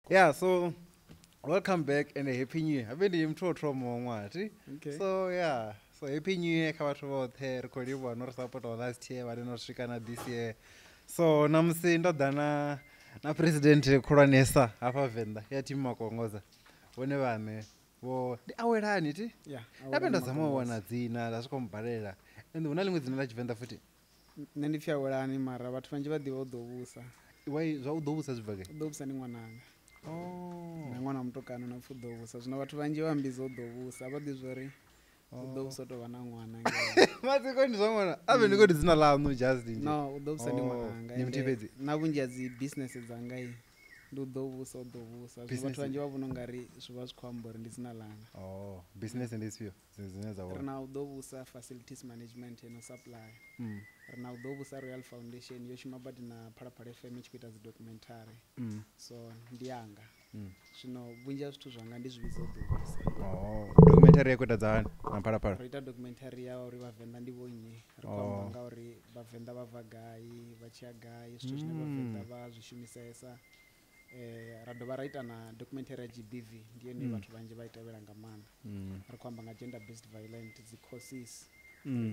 Yeah, so welcome back and a happy new year. I've been in Trotro Okay. So yeah, so happy new year. Come about here. Recording one or support or last year, but not Shikana this year. So namsinda dana na president Kuranesa hapa venda ya timu makongoza. Wone vane wo awelani ti. Yeah. Napenda zama wana dzina ndasvikomubarira. And una limwe dzina la Chivenda futi. Nendifya welani mara vhathu vanzhi vha ḓivha u ḓo vhusa. Wai zwa u ḓo vhusa zwibva ke? U ḓo vhusa ndi ṅwananga. Oh. Na ṅwana mutukana na pfu ḓo vhusa. Zwino vhathu vanzhi vha mbiza u ḓo vhusa. Vha ḓi zwori u ḓo vhusa tou vha na ṅwana. Matsiko ndi zwa ṅwana. Ave ndi kho ndi dzina ḽaṋu Justin. No, u ḓo vhusa ndi ṅwananga. Ni mutevhedzi. Na vhunzhi ha dzi business dzanga ndi u ḓo vhusa u ḓo vhusa. Zwino vhathu vanzhi vha vhona ungari zwi vha zwi khou amba uri ndi dzina ḽanga. Oh, business and this few. Dzine dza Ri wona. na u ḓo vhusa facilities management no supply. Ri na u ḓo vhusa Royal Foundation yo shuma badi na Phalaphala FM i tshi khou ita dzi documentary. So ndi yanga. Zwino vhunzhi ha zwithu zwanga ndi zwi vhidza u ḓo vhusa. Oh, documentary ya khou ita dza hani na Phalaphala? Ri ita documentary ya uri vhavenḓa ndi vho nnyi. Ri khou amba nga uri vhavenḓa vha bva gai, vha tshiya gai, zwithu zwine vhavenḓa vha zwi shumisesa. Ra dovha ra ita na documentary ya GBV ndi yone vhathu vanzhi vha i tevhela nga maanḓa. Ri khou amba nga gender based violence, dzi causes,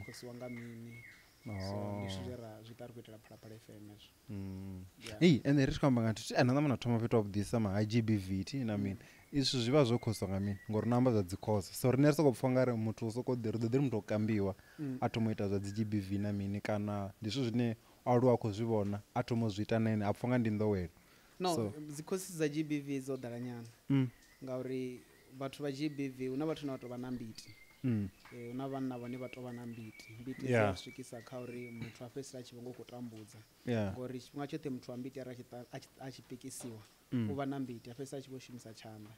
khosiwa nga mini. So ndi zwithu zwe ra zwi ita ri khou itela Phalaphala FM ezwo. Hey, ende ri tshi khou amba nga thi ana na thoma fhethu ha vhuḓisa ma GBV ti na mini. Izwi zwi vha zwo khoswa nga mini ngori na amba zwa dzi khoso. So rine ri soko pfha nga ri muthu u soko ḓi ri ḓo ḓi muthu o kambiwa a thoma ita zwa dzi GBV na mini kana ndi zwithu zwine aluwa khou zwi vhona a thoma zwi ita na ene a pfha nga ndi nḓowelo. No, dzi causes dza GBV dzo ḓala nyana. Ngauri vhathu vha GBV una vhathu na vha tou vha na mbiti. Una vhanna vhane vha tou vha na mbiti. Mbiti dzi a swikisa kha uri muthu a fhedzisela a tshi vho ngo khou tambudza. Ngori tshifhinga tshoṱhe muthu wa mbiti a tshi pikisiwa u vha na mbiti a fhedzisela a tshi vho shumisa tshanḓa.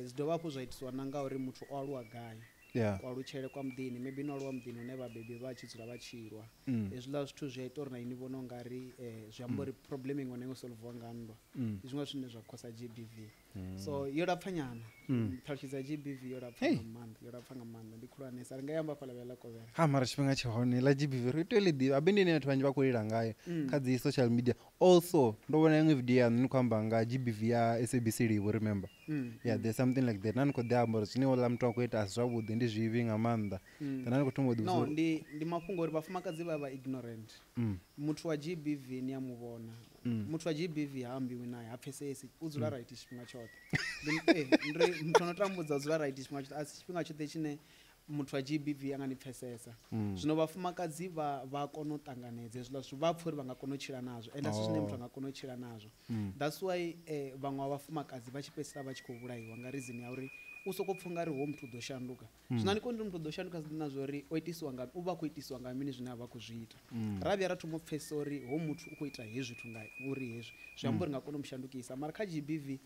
Zwi dovha hafhu zwa itiswa na nga uri muthu o aluwa gai. Kwa lutshele kwa muḓini maybe no aluwa muḓini hune vhabebi vha tshi dzula vha tshi lwa. Hezwiḽa zwithu zwi a ita uri na ini vhona ungari zwi amba uri problem iṅwe na iṅwe solviwa nga nndwa. Ndi zwiṅwe zwine zwa khosa GBV. So yo lapfa nyana. Ṱhalutshedzo ya GBV yo lapfa nga maanḓa, yo lapfa nga maanḓa ndi khulwanesa ri nga amba fhaḽa vhela kovhela. Ha mara tshifhinga tshi hone la GBV ri tea u ḽi ḓivha abe ndi ine vhathu vhanzhi vha khou lila ngayo kha dzi social media. Also ndo vhona iṅwe video ya ni khou amba nga GBV ya SABC Live remember. Yeah, there's something like that. Nani khou ḓi amba uri zwine ola muthu a khou ita a si zwavhuḓi ndi zwivhi nga maanḓa. Nani khou thoma u ḓivha. No, ndi mafhungo uri vhafumakadzi vha vha ignorant. Muthu wa GBV ni a muvhona. Muthu wa GBV ha ambiwi naye ha pfesesi u dzula right tshifhinga tshoṱhe. Ndi muthu ano tambudza u dzula right tshifhinga tshoṱhe a si tshifhinga tshoṱhe tshine muthu wa GBV anga ni pfesesa. Zwino vhafumakadzi vha kona u ṱanganedza hezwiḽa zwithu vha pfha uri vha nga kona u tshila nazwo ende asi zwine muthu anga kona u tshila nazwo. That's why vhaṅwe wa vhafumakadzi vha tshi fhedzisela vha tshi khou vhulaiwa nga reason ya uri u soko pfha ungari ho muthu ḓo shanduka. Zwino ani koni muthu ḓo shanduka zwi na zwori o itiswa nga u vha khou itiswa nga mini zwine a vha khou zwi ita. Ra vhuya ra thoma u pfhesesa uri ho muthu u khou ita hezwi zwithu nga uri hezwi zwi amba uri nga kona u mushandukisa mara kha GBV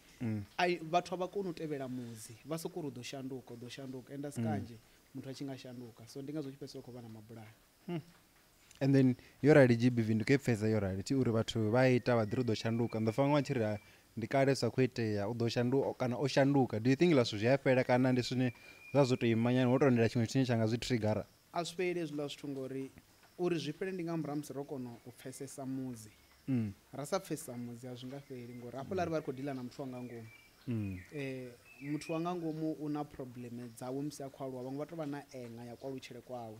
vhathu a vha koni u tevhela muzi vha soko uri u ḓo shanduka ende asi kanzhi muthu a tshi nga shanduka so ndi ngazwo tshi fhedzisela khou vha na mabulayo. And then yo rali GBV ndi khou pfhesa yo rali ti uri vhathu vha ita vha ḓiri u ḓo shanduka ndo fanwa tshi ri ndi kale sa khou itea u ḓo shanduka kana o shanduka. Do you think laswo zwi a fhela kana ndi zwine zwa zwo to imanyana ho to ndela tshiṅwe tshine tsha nga zwi triggera? A zwi fheli hezwiḽa zwithu ngori uri zwi fhele ndi nga murahu musi ro kona u pfhesesa muzi. Ra sa pfhesesa muzi a zwi nga fheli ngori hafhaḽa ri vha ri khou dila na muthu wanga ngomu. Muthu wanga ngomu una problem dzawe musi a khou aluwa vhaṅwe vha tou vha na enga ya kwalutshele kwawe.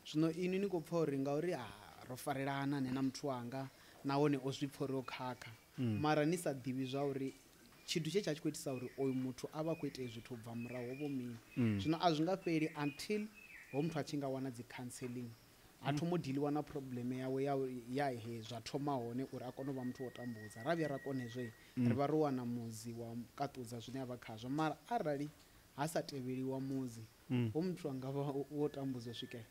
Zwino ini ni khou pfha uri ngauri ro farelana nṋe na muthu wanga nahone o zwi pfha uri o khakha. Mara ni sa ḓivhi zwa uri tshithu tshe tsha tshi khou itisa uri oyu muthu a vha a khou ita zwithu bva murahu ho vho mini. Zwino a zwi nga fheli until ho muthu a tshi nga wana dzi counselling a thoma u diliwa na problem yawe ya he zwa thoma hone uri a kone u vha muthu wo tambudza. Ra vhuya ra kona hezwo ri vha ro wana muzi wa kaṱudza zwine a vha khazwo mara arali ha sa tevheliwa muzi ho muthu anga vha wo tambudza u swikela.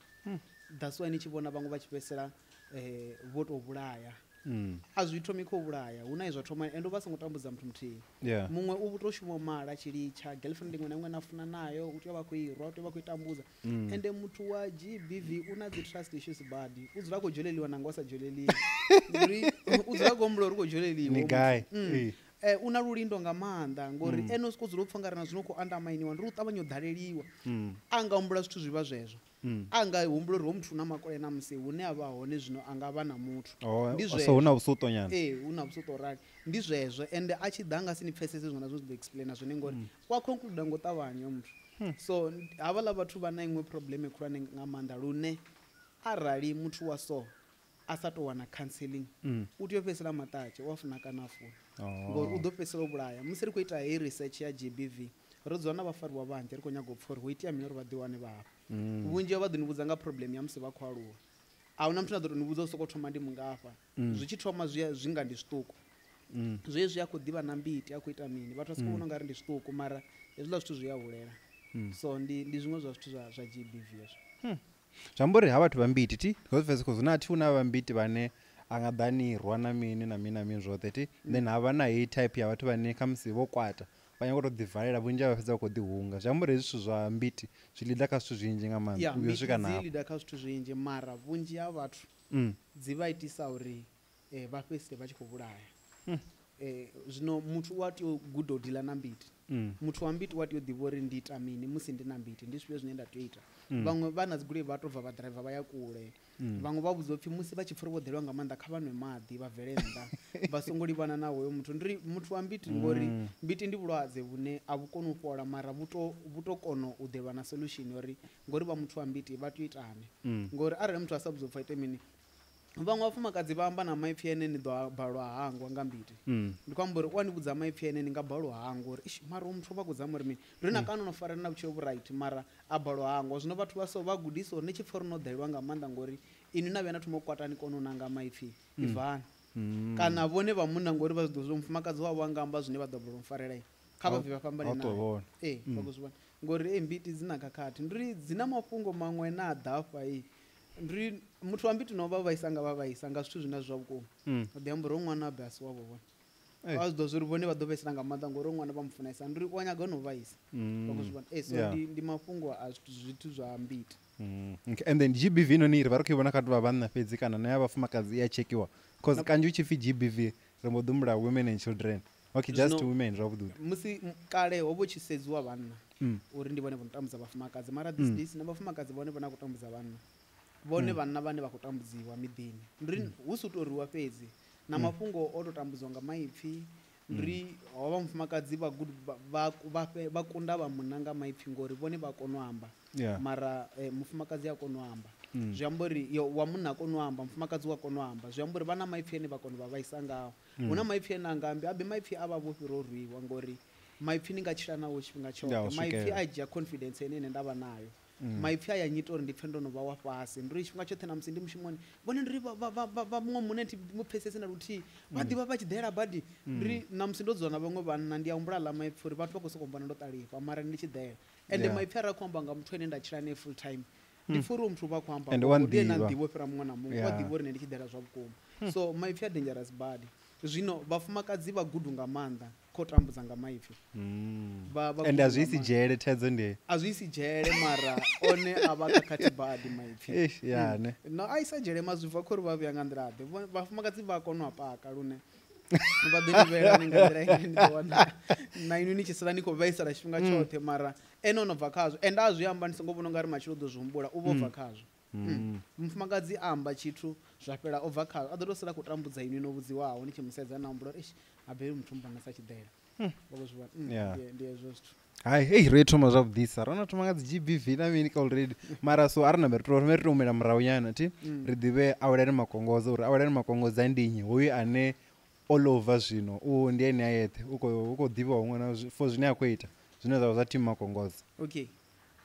That's why ni tshi vhona vhaṅwe vha tshi fhedzisela vho tou vhulaya. A zwi thomi khou vhulaya hu na izwo thoma ende vha songo tambudza muthu muthihi. Muṅwe u tou shuma mala tshilitsha girlfriend iṅwe na iṅwe na funa nayo u tea u vha khou irwa u tea u vha khou i tambudza. Ende muthu wa GBV una dzi trust issues badi u dzula khou dzholeliwa nanga wa sa dzholeliwi. U dzula khou humbula uri u khou dzholeliwa. Ni guy. una lulindo nga maanḓa ngori ene u sokou dzula u pfha ngari na zwino khou andamainiwa ndi ri u ṱavhanya u ḓaleliwa a nga humbula zwithu zwivha zwezwo a nga humbula uri ho muthu na makole na musi hune a vha hone zwino a nga vha na muthu ndi so hu na vhusuto nyana hu na vhusuto rali ndi zwezwo ende a tshi ḓa nga si ni pfesese zwona zwo ḓo explaina zwone ngori wa conclude ngo ṱavhanya muthu so havhaḽa vhathu vha na iṅwe problem khulwane nga maanḓa lune arali muthu wa so a sa tou wana counselling u tea u fhedzisela maṱatshe wa funa kana a funa ngori u ḓo fhedzisela u vhulaya musi ri khou ita heyi research ya GBV ro dzula na vhafariwa vhanzhi ri khou nyaga u pfha uri ho itea mini uri vha ḓiwane vha hafha vhunzhi vha ḓo ni vhudza nga problem ya musi vha khou aluwa a hu na muthu na ḓo tou ni vhudza u sokou thoma ndi mungafha zwi tshi thoma zwi nga ndi zwiṱuku zwezwi a khou ḓivha na mbiti a khou ita mini vhathu vha sokou vhona u nga ri ndi zwiṱuku mara hezwiḽa zwithu zwi a hulela so ndi zwiṅwe zwa zwithu zwa GBV hezwo zwi amba uri ha vhathu vha mbiti ti because na thi huna vha mbiti vhane a nga ḓanirwa na mini na mini na mini zwoṱhe ti then ha vha na heyi type ya vhathu vhane kha musi vho kwata vha nyago tou ḓivalela vhunzhi vha fhedza vha khou ḓihunga zwi amba uri hezwi zwithu zwa mbiti zwi liḓa kha zwithu zwinzhi nga maanḓa uyo swika naho liḓa kha zwithu zwinzhi mara vhunzhi ha vhathu dzi vha itisa uri vha fhedzisele vha tshi khou vhulaya zwino muthu u a tea u guda u dila na mbiti muthu wa mbiti u a tea u ḓivha uri ndi ita mini musi ndi na mbiti ndi zwifhio zwine nda tea u ita vhaṅwe vha na dzigoloi vha tou bva vha ḓiraiva vha ya kule vhaṅwe vha vhudza upfhi musi vha tshi pfha uri vho ḓeliwa nga maanḓa kha vha nwe maḓi vha bvele nnḓa vha songo livhana na hoyo muthu ndi muthu wa mbiti ngori mbiti ndi vhulwadze vhune a vhu koni u fhola mara vhu to kona u ḓelwa na solution uri ngori vha muthu wa mbiti vha tea u itani ngori arali muthu a sa vhudza upfha ite mini vhaṅwe vhafumakadzi vha amba na maipfi ene ni ḓo balwa hangwa nga mbiti ndi khou amba uri u ni vhudza maipfi ene ni nga balwa hangwa uri mara muthu vha kudzama uri mini ndo na kana no fara na vhutshilo vhuright mara a balwa hangwa zwino vhathu vha so vha gudisa uri ni tshi pfha uri no ḓelwa nga maanḓa ngori ini na vhena thoma u kwata ni kona u nanga maipfi ivani kana vhone vha munna ngori vha zwi ḓo zwo mufumakadzi wavho anga amba zwine vha ḓo balwa mfarela kha vha bvi vha fhambane nayo vha kuzwivhona ngori mbiti dzina khakhathi ndiri dzina mafhungo maṅwe na a ḓafha ndiri muthu wa mbiti no vha vhaisa nga zwithu zwine zwa vhukuma ḓi amba uri ṅwana abe asi wavho vhone vha zwi ḓo zwi uri vhone vha ḓo vhaisela nga maanḓa ngori ṅwana vha mufunesa ndiri wa nyaga no vhaisa so ndi mafhungo a zwithu zwa mbiti and then GBV noni ri vha ri khou i vhona kha vha vhanna fhedzi kana na ya vhafumakadzi ya tshekhiwa because kanzhi u tshi pfi GBV ri mbo ḓi humbula women and children okay just women zwavhuḓi musi kale ho vho tshi sedziwa vhanna uri ndi vhone vho no tambudza vhafumakadzi mara these days na vhafumakadzi vhone vhona khou tambudza vhanna vhone vhanna vhane vha khou tambudziwa miḓini ndiri hu si toriwa fhedzi na mafhungo o tou tambudziwa nga maipfi ndiri hovha mufumakadzi vha kunda vha munna nga maipfi ngori vhone vha kona u amba mara mufumakadzi a kona u amba zwi amba uri wa munna a kona u amba mufumakadzi wa kona u amba zwi amba uri vha na maipfi ane vha kona u vha vhaisa ngao hu na maipfi ane anga ambi abe maipfi a vha vho fhira u rwiwa ngori maipfi ni nga tshila nawo tshifhinga tshoṱhe maipfi a dzhia confidence ine nda vha nayo maipfi a ya nyita uri ndi pfhe ndo no vha wa fhasi ndiri tshifhinga tshoṱhe na musi ndi mushumoni vhone ndiri vha muṅwe mune ti mupfesese na luthihi vha ḓivha vha tshi ḓela badi ndiri na musi ndo dzula na vhaṅwe vhanna ndi a humbula ḽa maipfi uri vhathu vha khou sokou mbona ndo ṱalifha mara ndi tshi ḓela ende maipfi ara khou amba nga muthu ane nda tshila nae full time ndi pfha uri muthu vha khou amba ndi na nḓivho fhira muṅwe na muṅwe wa ḓivha uri nṋe ndi tshi ḓela zwa vhukuma so maipfi a dangerous badi zwino vhafumakadzi vha gudu nga maanḓa khou tambudza nga maipfi ende a zwi isi dzhele thaidzo ndi a zwi isi dzhele mara one a vha khakhathi badi maipfi no a isa dzhele ma zwi bva khori vha vhuya nga nḓila ḓe vhafumakadzi vha kona u paka lune vha ḓo livhela ni nga nḓila ine ni ḓo wana na inu ni tshi sala ni khou vhaisala tshifhinga tshoṱhe mara ene o no bva khazwo ende a zwi amba ni songo vhona u nga ri matshilo ḓo zwi humbula u vha bva khazwo mufumakadzi amba tshithu zwa fhela o bva khazwo a ḓo tou sala khou tambudza inu no vhudziwaho ni tshi musedza na humbula uri abe muthu mbona sa tshiḓela ndi hezwo zwithu hai ri thoma zwavhuḓisa ro no thoma nga dzi GBV na mini ka already mara so a ri na ri to humela murahu nyana ti ri ḓivhe awelani makongodzo uri awelani makongodzo ndi nnyi hoyu ane all over zwino ndi ene a yeṱhe u khou ḓivha huṅwe na for zwine a khou ita zwine zwa vha zwa team makongodzo okay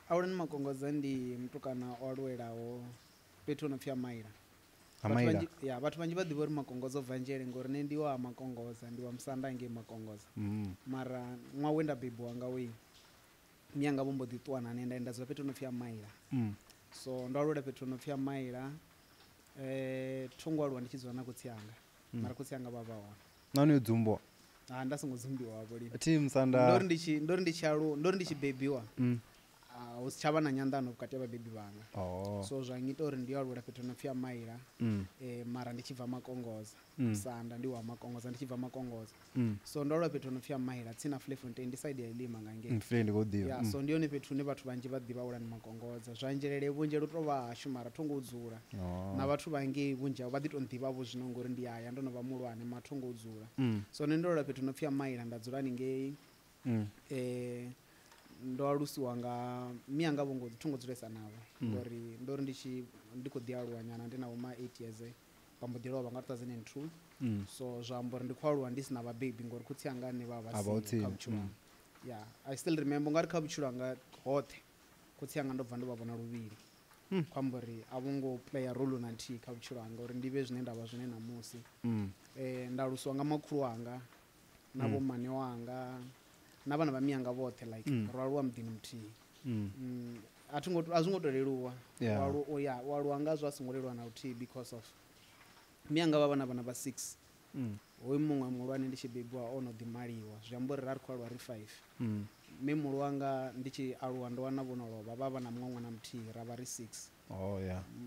awelani makongodzo ndi mutukana o aluwelaho fhethu ho no pfi Amaila vhathu vhanzhi vha ḓivha uri makongodzo bva nzhele ngori nṋe ndi wa makongoza ndi wa musanda ngei makongoza mara ṅwaha we nda bebiwa nga we miyanga vho mbo ḓi ṱuwa na nṋe nda enda dzula fhethu ho no pfi Amaila so ndo aluwela fhethu ho no pfi Amaila thungo aluwa ndi tshi dzula na khotsi anga mara khotsi anga vha vha hone nahone yo dzumbiwa nda songo dzumbiwa vho lini ti musanda ndori ndi tshi bebiwa hu si tsha vha na nyanḓano vhukati ha vhabebi vhanga Oh. so zwa ngita uri ndi aluwela fhethu no pfi a maila mara ndi tshi bva makongoza musanda ndi wa makongoza ndi tshi bva makongoza so ndo aluwa fhethu no pfi a maila tsini na Flefontein ndi side ya Elima nga ngei ndi khou ḓivha so ndi yone fhethu hune vhathu vhanzhi vha ḓivha ula ni makongoza zwa nzhelele vhunzhi lu tou vha hashu mara thongo u dzula na vhathu vhangei vhunzhi havho vha ḓi tou nḓivhavho zwino ngori ndi haya ndo no vha muhulwane ma thongo u dzula so nṋe ndo aluwa fhethu no pfi a maila nda dzula haningei ndo alusiwa nga mianga vhongo thungo dzulesa navho ngori ndori ndi khou ḓi aluwa nyana ndi na vhoma 8 years pambo ḓi lovha nga 2002 so zwa amba uri ndi khou aluwa ndi si na vhabebi ngori khotsi anga ane vha vha si kha vhutshilo yeah I still remember ngari kha vhutshilo anga hoṱhe khotsi anga ndo bva ndo vha vhona luvhili khou amba uri a vhongo playa role na nthihi kha vhutshilo anga uri ndi vhe zwine nda vha zwine namusi nda alusiwa nga makhulu anga na vho mane wanga na vhana vha mianga vhoṱhe like ro aluwa muḓini muthihi a zwi ngo to leluwa u aluwa nga zwa songo leluwa na luthihi because of mianga vha vha na vhana vha 6 hoyu muṅwe muhulwane ndi tshi bebiwa o no ḓimaliwa zwi amba uri ra ri khou aluwa ri 5 mme muhulu wanga ndi tshi aluwa ndo wana vho no lovha vha vha na muṅwe ṅwana muthihi ra vha ri 6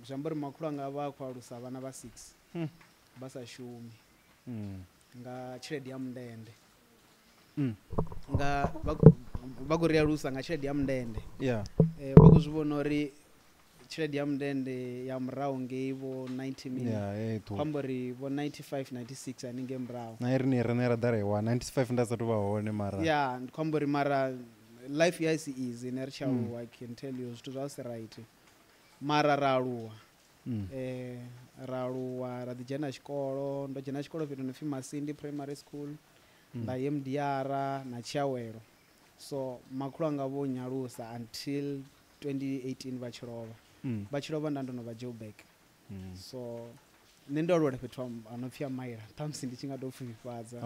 zwi amba uri makhulu anga vha khou alusa vhana vha 6 vha sa shumi nga tshelede ya mundende nga vha khou ri alusa nga tshelede ya mundende vha khou zwi vhona uri tshelede ya mundende ya murahu ngei vho 90 million kwamba uri vho 95 96 haningei murahu na iri rene ra ḓa rewa 95 nda sathu vha hone mara ya kwamba uri mara life ya isi easy ne ri tshi aluwa I can tell you zwithu zwa si right mara ra aluwa ra aluwa ra ḓi dzhena tshikolo ndo dzhena tshikolo fhethu no pfi Masindi Primary School nda ye Mdiara na Tshiawelo so makhulu anga vho nyalusa until 2018 vha tshi lovha vha tshi lovha nda ndo no vha Joburg so nṋe ndo aluwela fhethu ano pfi a maila ṱhamusi ndi tshi nga tou pfufhifhadza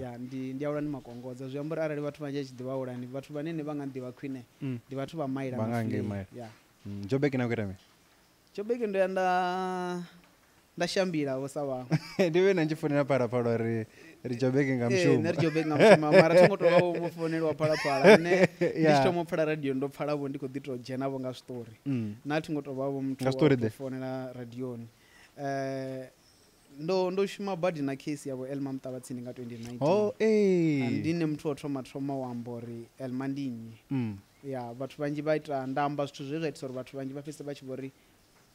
ya ndi aluwa ni makongodza zwi amba uri arali vhathu vhanzhi a tshi ḓivha ulani vhathu vhane ne vha nga nḓivha khwine ndi vhathu vha maila ya Joburg na kuita mini Joburg ndo ya nda shambila vho sa vhaṅwe ndi vhe na tshifoni phalaphala ri Joburg nga mushumo ne ri Joburg nga mushumo mara thongo to vha vho fonelwa phalaphala ne ndi tshi thoma pfhala radio ndo pfhala vho ndi khou ḓi tou dzhena vho nga story na thongo to vha vho muthu wa fonela radioni ndo shuma badi na case yavo Elma Mtavatsini nga 2019 ndine muthu o thoma wa amba uri Elma ndi nnyi ya vhathu vhanzhi vha ita ndamba zwithu zwe zwa itisa uri vhathu vhanzhi vha fhedzisa vha tshi vho ri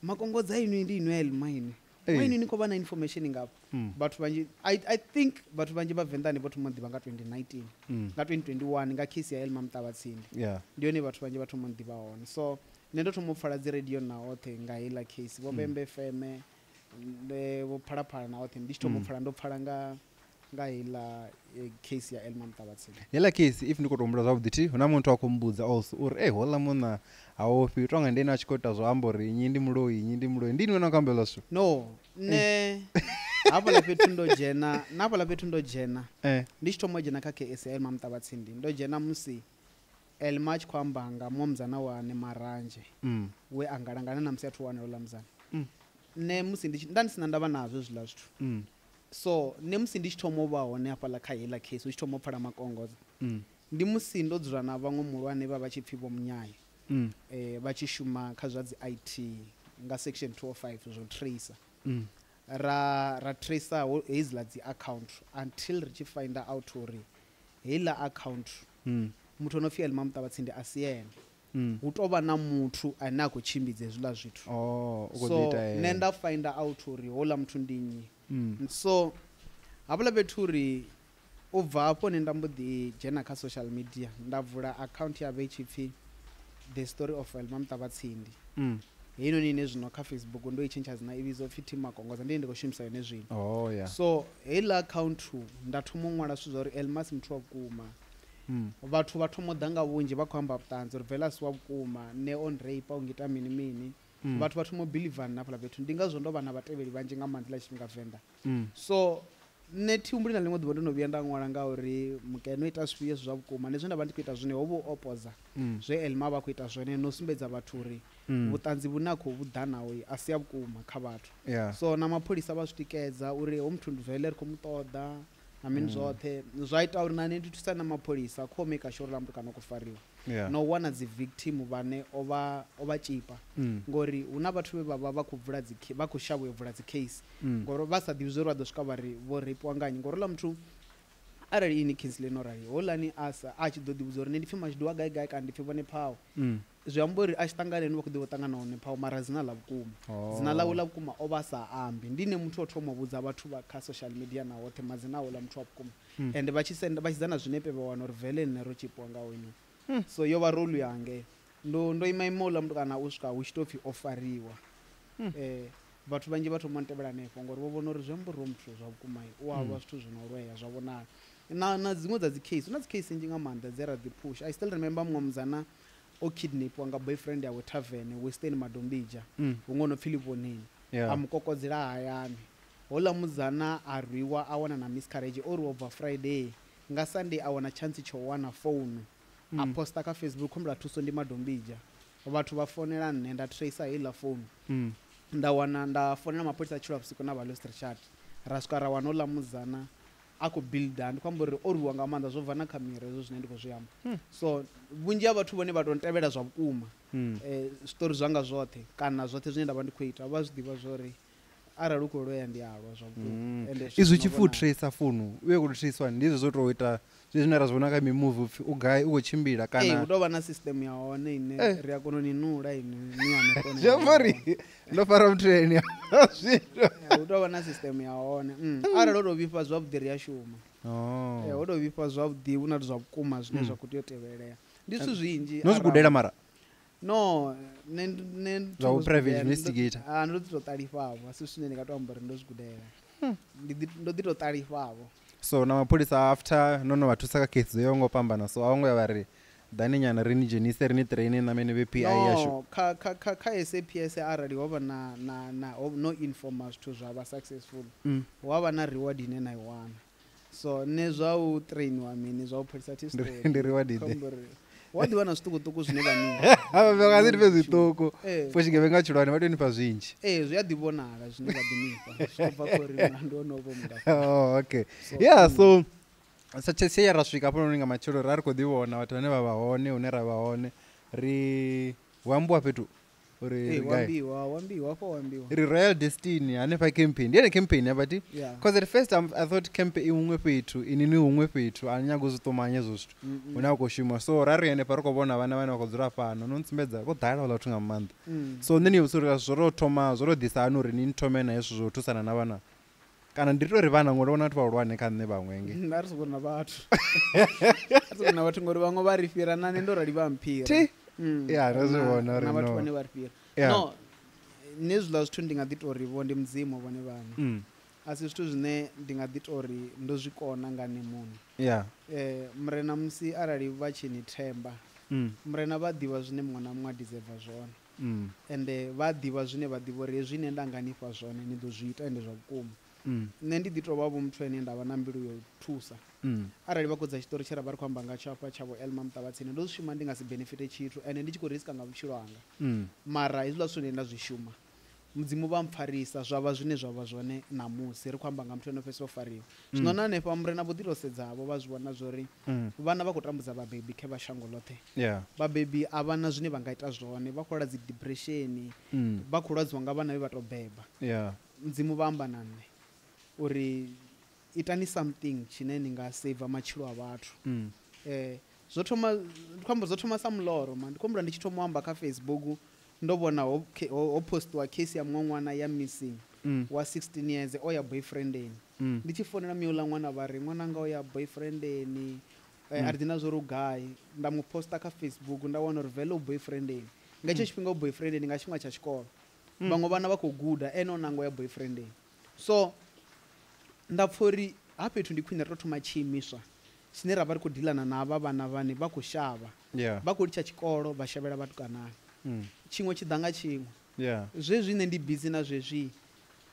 makongodza inu ndi inu Elma ini why ni khou vha na information ngapo vhathu vhanzhi I think vhathu vhanzhi vha Venḓani vho thoma ḓivha nga 2019 nga 2021 nga case ya Elma Mtavatsini ndi yone vhathu vhanzhi vha thoma ḓivha hone so nṋe ndo thoma u pfala dzi radio na hoṱhe nga heiḽa case vho Bembe FM vho phalaphala na hoṱhe ndi tshi thoma u pfala ndo pfala nga heiḽa case ya Elma Mtavatsini heiḽa case if ndi khou tou humbula zwavhuḓi thi hu na munthu a khou mbudza also uri hoḽa munna hawo fhi tonga ndeni a tshi khou ita zwo amba uri nyi ndi muloi ndi ni wena u khou ambela zwithu no nṋe hafhaḽa fhethu ndo dzhena ndi tshi thoma u dzhena kha case ya Elma Mtavatsini ndo dzhena musi Elma a tshi khou amba nga muomdzana wane Maranje we a ngalangana na musi a thu wana houḽa muzana nṋe musi nda ndi sina ndavha nazwo zwiḽa zwithu so nṋe musi ndi tshi thoma u vha hone hafhaḽa kha heiḽa case u tshi thoma u pfala makongoza ndi musi ndo dzula na vhaṅwe muhulwane vha tshi pfhi vho Munyaya vha tshi shuma kha zwa dzi IT nga section 205 zwo tracer ra tracer heiḽa dzi account until ri tshi find out uri heiḽa account muthu ono pfi Elma Mtavatsini a si ene hu tou vha na muthu ane a khou tshimbidza hezwiḽa zwithu so nṋe nda find out uri houḽa muthu ndi nnyi so hafhaḽa fhethu uri u bva hafho nṋe nda mbo ḓi dzhena kha social media nda vula account ya vha i tshi pfhi The Story of Elma Mtavatsini heinoni ine zwino kha Facebook ndo i tshentsha dzina i vhidzwa upfhi Team Makongoza ndi ndi khou shumisa yone zwino so heiḽa account nda thoma u ṅwala zwithu zwa uri Elma si muthu wa vhukuma vhathu vha thoma u ḓa nga vhunzhi vha khou amba vhuṱanzi uri vela si wa vhukuma ne on rape u ngita mini mini vhathu vha thoma u believe na hafhaḽa fhethu ndi ngazwo ndo vha na vhatevheli vhanzhi nga maanḓa ḽa tshifhinga Venḓa so nṋe thi humbuli na ḽiṅwe ḓuvha ndo no vhuya nda ṅwala nga uri mukene o ita zwifhio zwa vhukuma ndi zwe nda vha ndi khou ita zwone ho vhu opoza zwe Elma vha khou ita zwone no sumbedza vhathu uri vhuṱanzi vhune a khou vhuḓa naho a si ya vhukuma kha vhathu so na mapholisa vha zwi tikedza uri ho muthu ndi vele ri khou mu ṱoḓa I mean zwoṱhe zwa ita uri nane ndi thusa na mapholisa kho make sure uri muthu kana khou fariwa no wana dzi victim vhane ova tshipa ngori huna vhathu vhe vha khou bvula vha khou shavha u bvula dzi case ngori vha sa ḓivhi zori vha ḓo swika vha ri vho rape wanganyi ngori la muthu arali ini Kingsley no rali holani asa a tshi ḓo ḓivhudza uri nṋe ndi pfhi mashudu wa gai gai kana ndi pfhi vhone phawo zwi amba uri a tshi ṱanganeni vha khou ḓivha u ṱangana hone phawo mara dzina ḽa vhukuma dzina ḽawe ḽa vhukuma o vha sa ambi ndi ne muthu o thoma u vhudza vhathu vha kha social media na hoṱhe madzina awo ḽa muthu wa vhukuma ende vha tshi ḓa na zwinepe vha wana uri vele nne ro tshipiwa nga wino so yo vha rolu yange ndo ima ima uḽa muthu kana u swika hu tshi tou pfhi o fariwa vhathu vhanzhi vha thoma ntevhela hanefho ngori vho vhona uri zwi amba uri muthu zwa vhukuma u alwa zwithu zwi no lweya zwa vhonala na dziṅwe dza dzi case na dzi case nnzhi nga maanḓa dze ra dzi push I still remember muṅwe muzana o kidnapiwa nga boyfriend yawe tavern Western Madombija huṅwe no pfhi Livhoneni a mukokodzela hayani hola muzana a rwiwa a wana na miscarriage o ri over Friday nga Sunday a wana chance tsho wana phone a posta kha Facebook khombela thuso ndi Madombija vhathu vha fonela nne nda tracer heiḽa phone nda fonela mapholisa tshilo vhusiku na Lost Richard ra swika ra wana hola muzana a khou builda ndi khou uri o rwiwa nga maanḓa zwo bva na kha miri hezwo zwine ndi khou zwi amba so vhunzhi ha vhathu vhone vha tou ntevhela zwa vhukuma zwiṱori zwanga zwoṱhe kana zwoṱhe zwine nda vha ndi khou ita vha zwi ḓivha zwo ri arali u khou lweya ndi alwa zwa vhukuma izwi tshi fu tracer founu u ye khou tracewa ndi izwo zwo tou ita zwine ra zwi vhona kha mimuvi upfhi u gai u khou tshimbila kana hu tou vha na system ya hone ine ri a kona u ni nula ine ni hanefho jamari ndo fara mtreni hu tou vha na system ya hone arali o tou vhifha zwavhuḓi ri a shuma ho tou vhifha zwavhuḓi hu na zwa vhukuma zwine zwa khou tea u tevhelea ndi zwithu zwinzhi no zwi gudela mara no zwa private investigator ndo ḓi tou ṱalifhavho a si zwine ndi nga tou amba uri ndo zwi gudela ndo ḓi tou ṱalifhavho so na mapholisa after no vha thusa kha case yo ngo fhambana so a vho ngo ya vha ri dani nyana ri ni dzhenise ri ni train na mene PI yashu kha SAPS arali ho vha na no informa zwithu zwa vha successful ho vha na reward ine na i wana so ne zwa u trainwa mini zwa u pholisa story ndi reward ide wa ḓi wana zwiṱukuṱuku zwine vha nini vha nga ḓi zwiṱuku fo tshigevhenga tshilwane vha tou nifa zwinzhi zwi a ḓi vhonala zwine vha ḓi nifa zwi bva khori ndi onovo okay yeah so satshe ya ra swika hapo nga matshelo ra ri khou ḓi vhona vhathu vhane vha vha hone hune ra vha hone ri wambiwa fhethu uri wambiwa ri Royal Destiny hanefha campaign ndi ene campaign yabati because at first I thought camp i huṅwe fhethu ini ni huṅwe fhethu a nyago zwi ṱumanya ezwo zwithu hune a khou shuma so ra ri hanefha ri khou vhona vhana vhane vha khou dzula fhano no ntsumbedza ko ḓala hula vhathu nga maanḓa so then you sort zwo ro ḓisa hani uri ni thome na hezwo zwo thusana na vhana kana ndi tori vhana ngori vhona vhathu vhahulwane kha nṋe vhaṅwenge nda ri sokona vhathu na vhathu ngori vhaṅwe vha ri fhira nane ndo rali vha mphira ya ndo zwi vhona uri na vhathu vhane vha ri fhira no nezwiḽa zwithu ndi nga ḓi tori vho ndi mudzimu vhone vhane a si zwithu zwine ndi nga ḓi tori ndo zwi kona nga nṋe muṋe murena musi arali vha tshi ni themba murena vha ḓivha zwine muṅwe na muṅwe a deserva zwone ende vha ḓivha zwine vha ḓivha uri hezwi ine nda nga nifha zwone ni ḓo zwi ita ende zwa vhukuma nṋe ndi ḓi tou vha vho muthu ane nda vha na mbilu yo thusa arali vha khou dza tshiṱori tshe ra vha ri khou amba nga tsho hafha tshavho Elma Mṱavatsini ndo zwi shuma ndi nga si benefite tshithu ende ndi tshi khou riska nga vhutshilo hanga mara hezwiḽa zwithu nda zwi shuma mudzimu vha mpfarisa zwa vha zwine zwa vha zwone namusi ri khou amba nga muthu ane fhedza o fariwa zwino na hanefha murena vho ḓi tou sedzavho vha zwi vhona zwo ri vhana vha khou tambudza vhabebi khe vha shango ḽoṱhe vhabebi a vha na zwine vha nga ita zwone vha khou lwa dzi depression vha khou lwadziwa nga vhana vhe vha tou beba mudzimu vha amba na nṋe uri itani something tshine ni nga save matshilo a vhathu zwo thoma sa muloro man ndi khombula ndi tshi thoma u amba kha Facebook ndo vhona ho postiwa case ya muṅwe ṅwana ya missing wa 16 years o ya boyfriendeni ndi tshi fonela miula ṅwana vha ri ṅwananga o ya boyfriendeni a ri dina zwo ri gai nda mu posta kha Facebook nda wana uri vele u boyfriendeni nga hetsho tshifhinga u boyfriendeni nga tshifhinga tsha tshikolo vhaṅwe vhana vha khou guda ene o nango ya boyfriendeni so nda pfha uri ha fhethu ndi khwine ri tou thoma tshiimiswa tshine ra vha ri khou dilana na havha vhana vhane vha khou shavha vha khou litsha tshikolo vha shavhela vhatukanani tshiṅwe tshi ḓa nga tshiṅwe zwezwi nṋe ndi bizi na zwezwi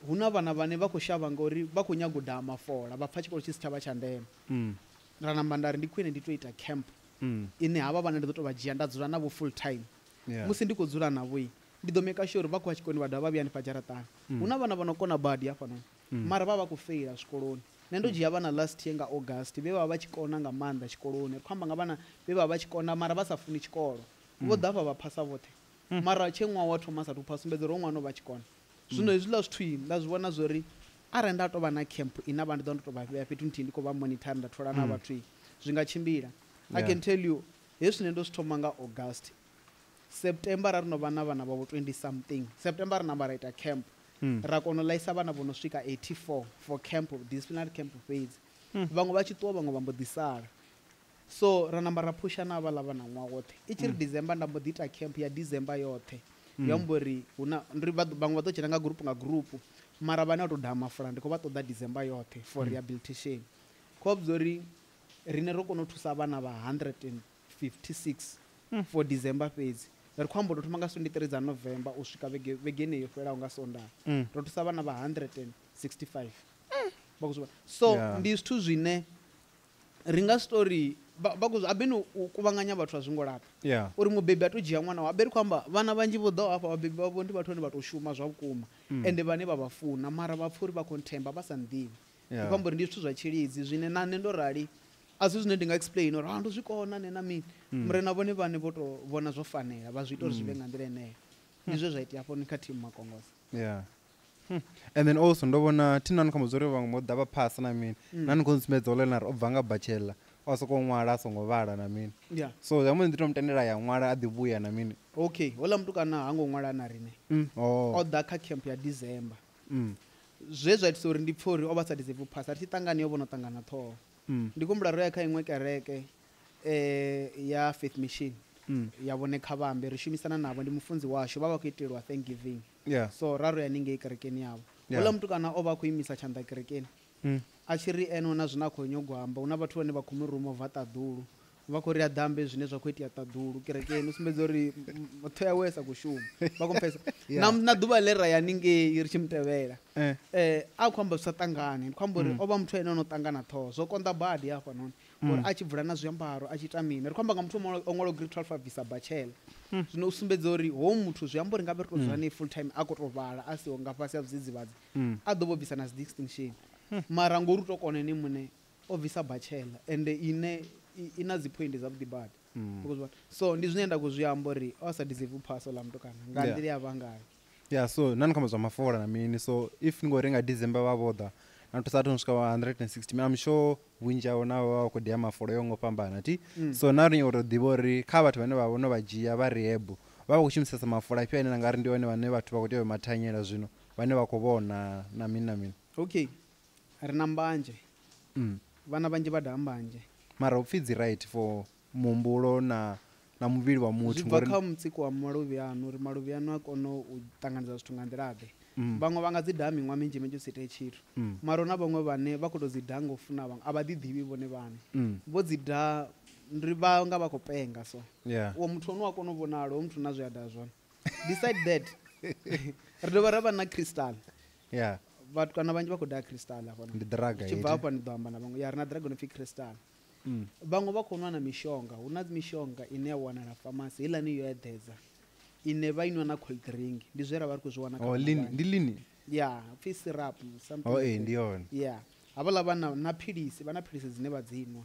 hu na vhana vhane vha khou shavha ngauri vha khou nyaga u daha mafola vha pfha tshikolo tshi si tshavha tsha ndeme ra namba nda ri ndi khwine ndi tou ita camp ine havha vhana ndi ḓo tou vha dzhia nda dzula navho full time musi ndi khou dzula navho ndi ḓo make sure uri vha khou ya tshikoloni vha dovha vha vhuya hanefha dzharaṱani hu na vhana vha no kona badi hafhanoni mara vha vha khou feila zwikoloni nendo dzhia vhana last year nga August vhe vha vha tshi kona nga maanḓa tshikoloni ri khou amba nga vhana vhe vha vha tshi kona mara vha sa funi tshikolo vho ḓa vha phasa vhoṱhe mara tshe ṅwaha wa thoma sathu phasa sumbedza uri ṅwana vha tshi kona zwino hezwiḽa zwithu nda zwi vhona zwori arali nda tou vha na camp ine vha ndi ḓo ndo tou vha vhea fhethu nthihi ndi khou vha monitor nda thola na vhathu zwi nga tshimbila I can tell you hezwi nne ndo zwi thoma nga August September ra ri no vha na vhana vha 20 something September ri namba ra ita camp ra kona u laisa vhana vho no swika 84 for camp disciplinary camp fhedzi vhaṅwe vha tshi ṱuwa vhaṅwe vha mbo ḓi sala so ra namba ra phusha na havhaḽa vhana ṅwaha woṱhe i tshi ri December nda mbo ḓi ita camp ya December yoṱhe ya mbo ri vhaṅwe vha ḓo dzhena nga gurupu mara vhane a tou daha mafula ndi khou vha ṱoḓa December yoṱhe for rehabilitation khou obza uri rine ro kona u thusa vhana vha 156 for December fhedzi ri khou amba uri thoma nga 23 dza November u swika vhegeni yo fhelaho nga Sondaha ro thusa vhana vha 165 so ndi zwithu zwine ri nga story abeni u kuvhanganya vhathu a zwi ngo lapha uri mubebi a tou dzhia ṅwana wa aberi khou amba vhana vhanzhi vho ḓaho hafha vhabebi vhavho ndi vhathu vhane vha tou shuma zwa vhukuma ende vhane vha vha funa mara vha pfha uri vha khou nthemba vha sa nḓivhi ndi khou amba uri ndi zwithu zwa tshilidzi zwine na nne ndo rali a si zwine ndi nga explain uri ndo zwi kona ne na mini mre na vhone vhane vho tou vhona zwo fanela vha zwi ita uri zwi vhe nga nḓila eneyo ndi zwe zwa itea hafho ni kha team Makongosa and then also ndo vhona thina ni khombo zori vhaṅwe vho ḓa vha phasa na mini na ni khou sumbedza ule na ri o bva nga bachelor o sokou ṅwala a songo vhala na mini so ya musi ndi tou mutendela ya ṅwala a ḓi vhuya na mini okay hola mutukana ha ngo ṅwala na rine o ḓa kha camp ya December zwe zwa itisa uri ndi pfha uri o vha sa deserve u phasa ri tshi ṱangana yo vhono ṱangana ṱhoho ndi kumbula ro ya kha iṅwe kereke ya Faith Mission ya vhone kha vhambe ri shumisana navho ndi mufunzi washu vha vha khou itelwa Thanksgiving so raro ya ningei kerekeni yavho hola mutukana o vha a khou imisa tshanḓa kerekeni a tshi ri ene na zwine a khou nyogo amba hu na vhathu vhane vha khou mu ruma bva ṱaḓulu vha khou ri a ḓambe zwine zwa khou itea ṱaḓulu kerekeni u sumbedza uri ṱho yawe sa khou shuma vha khou mpfesa na ḓuvha ḽe ra ya ningei ri tshi mutevhela a khou amba zwi sa ṱangani ndi khou amba uri o vha muthu ene o no ṱangana ṱhoho zwo konḓa badi hafha noni uri a tshi bvula na zwiambaro a tshi ita mini ri khou amba nga muthu o ṅwalaho grade 12 a bvisa bachelor zwino u sumbedza uri hoyu muthu zwi amba uri nga vhe ri tou dzula nae full time a khou tou vhala a siho nga fhasi ha zwidzidzivhadzi a ḓo vho bvisa na dzi distinction mara ngori u tou kona ene muṋe o bvisa bachelor ende ine i na dzi point zwavhuḓi badi so ndi zwine nda khou zwi amba uri o sa deserve u phasa ḽa mutukana nga nḓila ya vhangayo so nani khombo zwa mafola na mini so if ni ngori nga December vha vho ḓa na thusa thu swika 160 I'm sure vhunzhi havho na vha khou dia mafola yo ngo fhambana ti so na ri uri ḓivha uri kha vhathu vhane vha vhono vha dzhia vha rehab vha khou shumisesa mafola ifhio ane na nga ri ndi one vhane vhathu vha khou tea u mathanyela zwino vhane vha khou vhona na mini na mini okay ri na mbanje vhana vhanzhi vha daha mbanje mara upfhi dzi right for muhumbulo na muvhili wa muthu zwi bva kha mutsiko wa maluvhi anu uri maluvhi anu a kone u ṱanganedza zwithu nga nḓila ḓe vhaṅwe vha nga dzi daha miṅwaha minzhi minzhi u si ite tshithu mara hu na vhaṅwe vhane vha khou tou dzi daha nga u funa vhaṅwe a vha ḓi ḓivhi vhone vhane vho dzi daha ndi vha nga vha khou penga so uwo muthu ono a kona u vhonala hoyu muthu na zwi a daha zwone beside that ri dovha ra vha na crystal vhathu kana vhanzhi vha khou daha crystal hafha ndi draga tshi bva hafha ndi ḓo amba na vhaṅwe ya ri na dragon no pfi crystal vhaṅwe vha khou nwa na mishonga hu na mishonga ine ya wanala famasi heiḽani yo eḓedza ine vha inwa na cold drink ndi zwe ra vha ri khou zwi wana ndi lini pfi syrup ndi yone havhaḽa vha na philisi vha na philisi dzine vha dzi nwa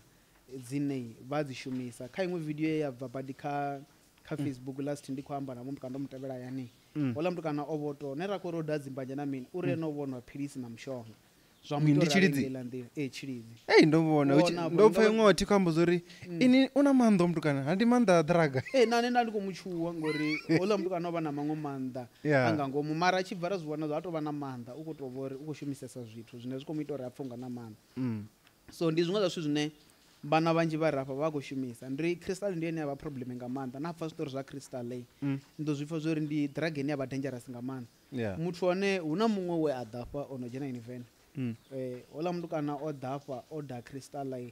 dzine vha dzi shumisa kha iṅwe video ye ya bva badi kha Facebook last ndi khou amba na muthu kana ndo mutevhela yani hola muthu kana o voto ne ra khou ri o daha dzimbanje na mini uri ene o vhonwa philisi na mishonga ndi tshilidzi tshilidzi ndo vhona ndo pfa iṅwe wathi khou amba zori ini una maanḓa mutukana handi maanḓa a draga nane nda ndi khou mutshuwa ngori hola mutukana o vha na maṅwe maanḓa anga ngomu mara a tshi bva ra zwi vhona zwa a tou vha na maanḓa u khou tou vha uri u khou shumisesa zwithu zwine zwi khou mu ita uri a pfhe unga na maanḓa so ndi zwiṅwe zwa zwithu zwine vhana vhanzhi vha rafha vha khou shumisa ndi crystal ndi ene ya vha problem nga maanḓa na pfa zwiṱori zwa crystal ndo zwi pfa zwa uri ndi drug ine ya vha dangerous nga maanḓa muthu wane hu na muṅwe we a ḓafha o no dzhena univen hola mutukana o ḓafha o daha crystal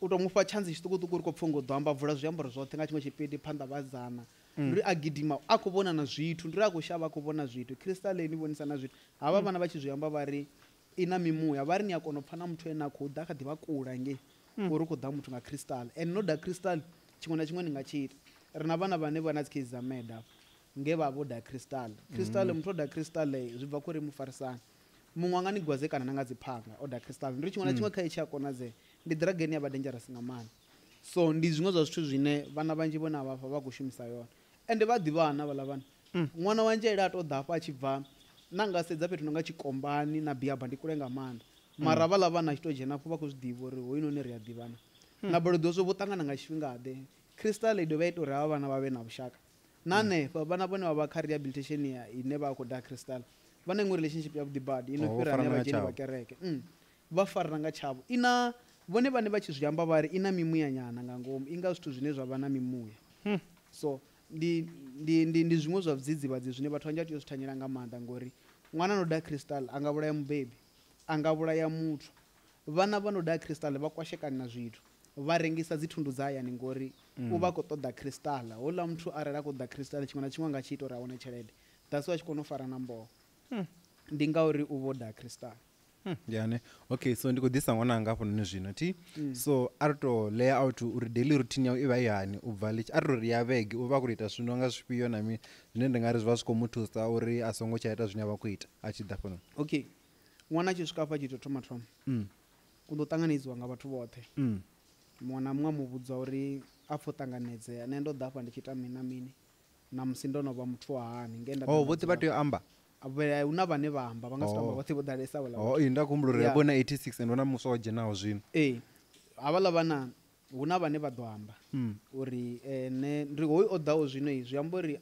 u tou mufha tshantsi tshiṱukuṱuku uri khou pfha ngo ḓo amba vula zwiambaro zwoṱhe nga tshiṅwe tshipidi phanḓa vhadzana ndi a gidima a khou vhona na zwithu ndi a khou shavha a khou vhona zwithu crystal ni vhonisa na zwithu havha vhana vha tshi zwi amba vha ri i na mimuya vha ri ni a kona u pfha na muthu ene a khou ḓa a kha ḓi vha kula ngei uri u khou ḓa muthu nga crystal and no da crystal tshiṅwe na tshiṅwe ni nga tshi ita ri na vhana vhane vha na dzi case dza meda nge vha vho da crystal muthu o da crystal zwi bva khou ri mufarisana muṅwe anga ni gwaze kana na nga dzi phanga oda crystal ndi tshiṅwe na tshiṅwe kha itshi a konadze ndi drug ine ya vha dangerous nga maanḓa so ndi zwiṅwe zwa zwithu zwine vhana vhanzhi vhone a vhafha vha khou shumisa yone ende vha ḓivhana vhaḽa vhana ṅwana wa nzhele a to ḓa hafha a tshi bva na nga sedza fhethu no nga tshikombani na biaba ndi kule nga maanḓa mara vhaḽa vhana a tshi to dzhena afho vha khou zwi ḓivha uri hoyunoni ri a ḓivhana na bolodo zwo vho ṱangana nga tshifhingaḓe crystal i dovha ita uri havha vhana vha vhe na vhushaka na hanefha vhana vhone vha vha kha rehabilitation ine vha khou da crystal vha na iṅwe relationship ya vhuḓi badi ino fhira ane vha dzheni vha kereke vha farana nga tshavho ina vhone vhane vha tshi zwi amba vha ri ina mimuya nyana nga ngomu i nga zwithu zwine zwa vha na mimuya so ndi zwiṅwe zwa vhudzidzivhadzi zwine vhathu vhanzhi a tea u zwi thanyela nga maanḓa ngori ṅwana no da crystal a nga vhulaya mubebi a nga vhulaya muthu vhana vha no da crystal vha kwashekana na zwithu vha rengisa dzi thundu dza hayani ngori u vha khou ṱoḓa crystal houḽa muthu arali a khou ḓa crystal tshiṅwe na tshiṅwe nga tshi ita uri a wane tshelede dasi wa tshi kona u fara na mboho ndi ngauri u vho da crystal yani okay so ndi khou ḓisa ṅwana anga hafhanoni zwino ti so a ri to lay out uri daily routine yawe i vha i hani u bva litshi a ri to ri ya vhege u vha a khou ita zwino nga zwifhio na mini zwine ndi nga ri zwi vha zwi khou muthusa uri a songo tsha ita zwine a vha khou ita a tshi ḓa hafhanoni okay ṅwana a tshi swika hafha a tshi to thoma u ḓo ṱanganedziwa nga vhathu vhoṱhe muṅwe na muṅwe a mu vhudza uri a pfho ṱanganedzea nṋe ndo ḓa hafha ndi tshi ita mini na mini na musi ndo no vha muthu wa hani vhoṱhe vha tea u amba hu na vhane vha amba vha nga si tou amba vhoṱhe vho ḓalesa nda khumbula uri yabona 86 and hu na muswa o dzhenaho zwino havhaḽa vhana hu na vhane vha ḓo amba uri nṋe hoyu o ḓaho zwino zwi amba uri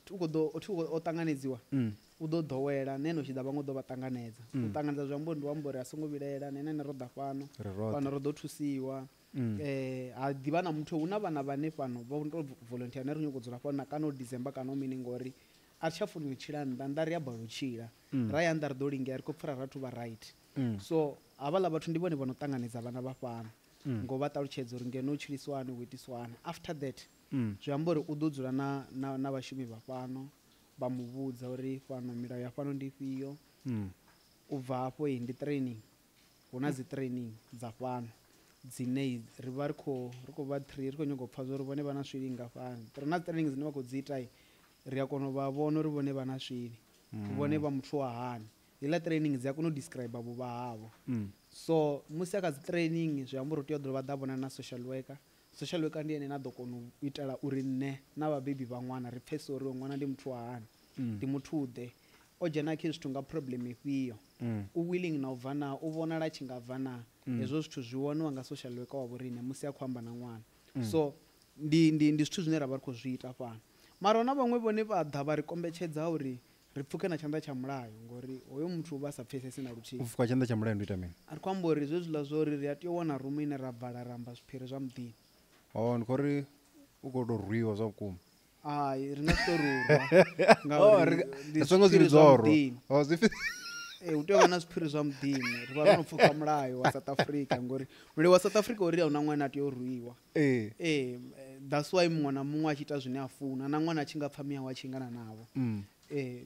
o ṱanganedziwa u ḓo ḓowela nene u tshi ḓa vhaṅwe u ḓo vha ṱanganedza u ṱanganedza zwi amba uri ndi amba uri a songo vhilela nene ro ḓa fano ro ḓo thusiwa ha ḓivha na muthu hu na vhana vhane fhano vha to volunteer ne ri nyoko dzula fhano kana u december kana u mini ngori a ri tsha funa u tshila nnḓa ri a bala u tshila ra ya nnḓa ri ḓo lingea ri khou pfhura rathu vha right so havhaḽa vhathu ndi vhone vha no ṱanganedza vhana vha fhano ngo vha ṱalutshedza uri ngeno u tshiliswani u itiswani after that zwi amba uri u ḓo dzula na vhashumi vha fhano vha mu vhudza uri fhano milayo ya fhano ndi ifhio u bva hafho ndi training hu na dzi training dza fhano dzine ri vha ri khou vha 3 ri khou nyaga u pfha zwa uri vhone vha na swili nga fhano ri na training dzine vha khou dzi ita ri a kona u vha vhona uri vhone vha na swili vhone vha muthu wa hani heiḽa training dzi a kona u describe vhuvha havho so musi a kha dzi training zwi amba uri u tea u ḓo vha ḓa vhona na social worker ndi ene na ḓo kona u itela uri nne na vhabebi vha ṅwana ri pfhese uri ṅwana ndi muthu wa hani ndi muthu ḓe o dzhena khe zwithu nga problem ifhio u willing na u bva na u vhonala tshi nga bva na hezwo zwithu zwi woniwa nga social worker wa vhorine musi a khou amba na ṅwana so ndi zwithu zwine ra vha ri khou zwi ita fhano mara na vhaṅwe vhone vha ḓa vha ri kombetshedza uri ri pfuke na tshanḓa tsha mulayo ngori hoyo muthu vha sa pfesesi na luthihi u pfuka tshanḓa tsha mulayo ndi ita mini a ri khou amba uri zwezwiḽa zwo ri ri a tea u wana rumu ine ra vala ramba zwiphiri zwa muḓini ndi khou ri u khou tou rwiwa zwa vhukuma ri nga si tou rurwa ngauri ndi zwiphiri zwa muḓini u tea u vha na zwiphiri zwa muḓini ri vha ro no pfuka mulayo wa south africa ngori mulayo wa south africa uri a hu na ṅwana a tea u rwiwa that's why muṅwe na muṅwe a tshi ita zwine a funa na ṅwana a tshi nga pfha miyawe a tshi ingana navho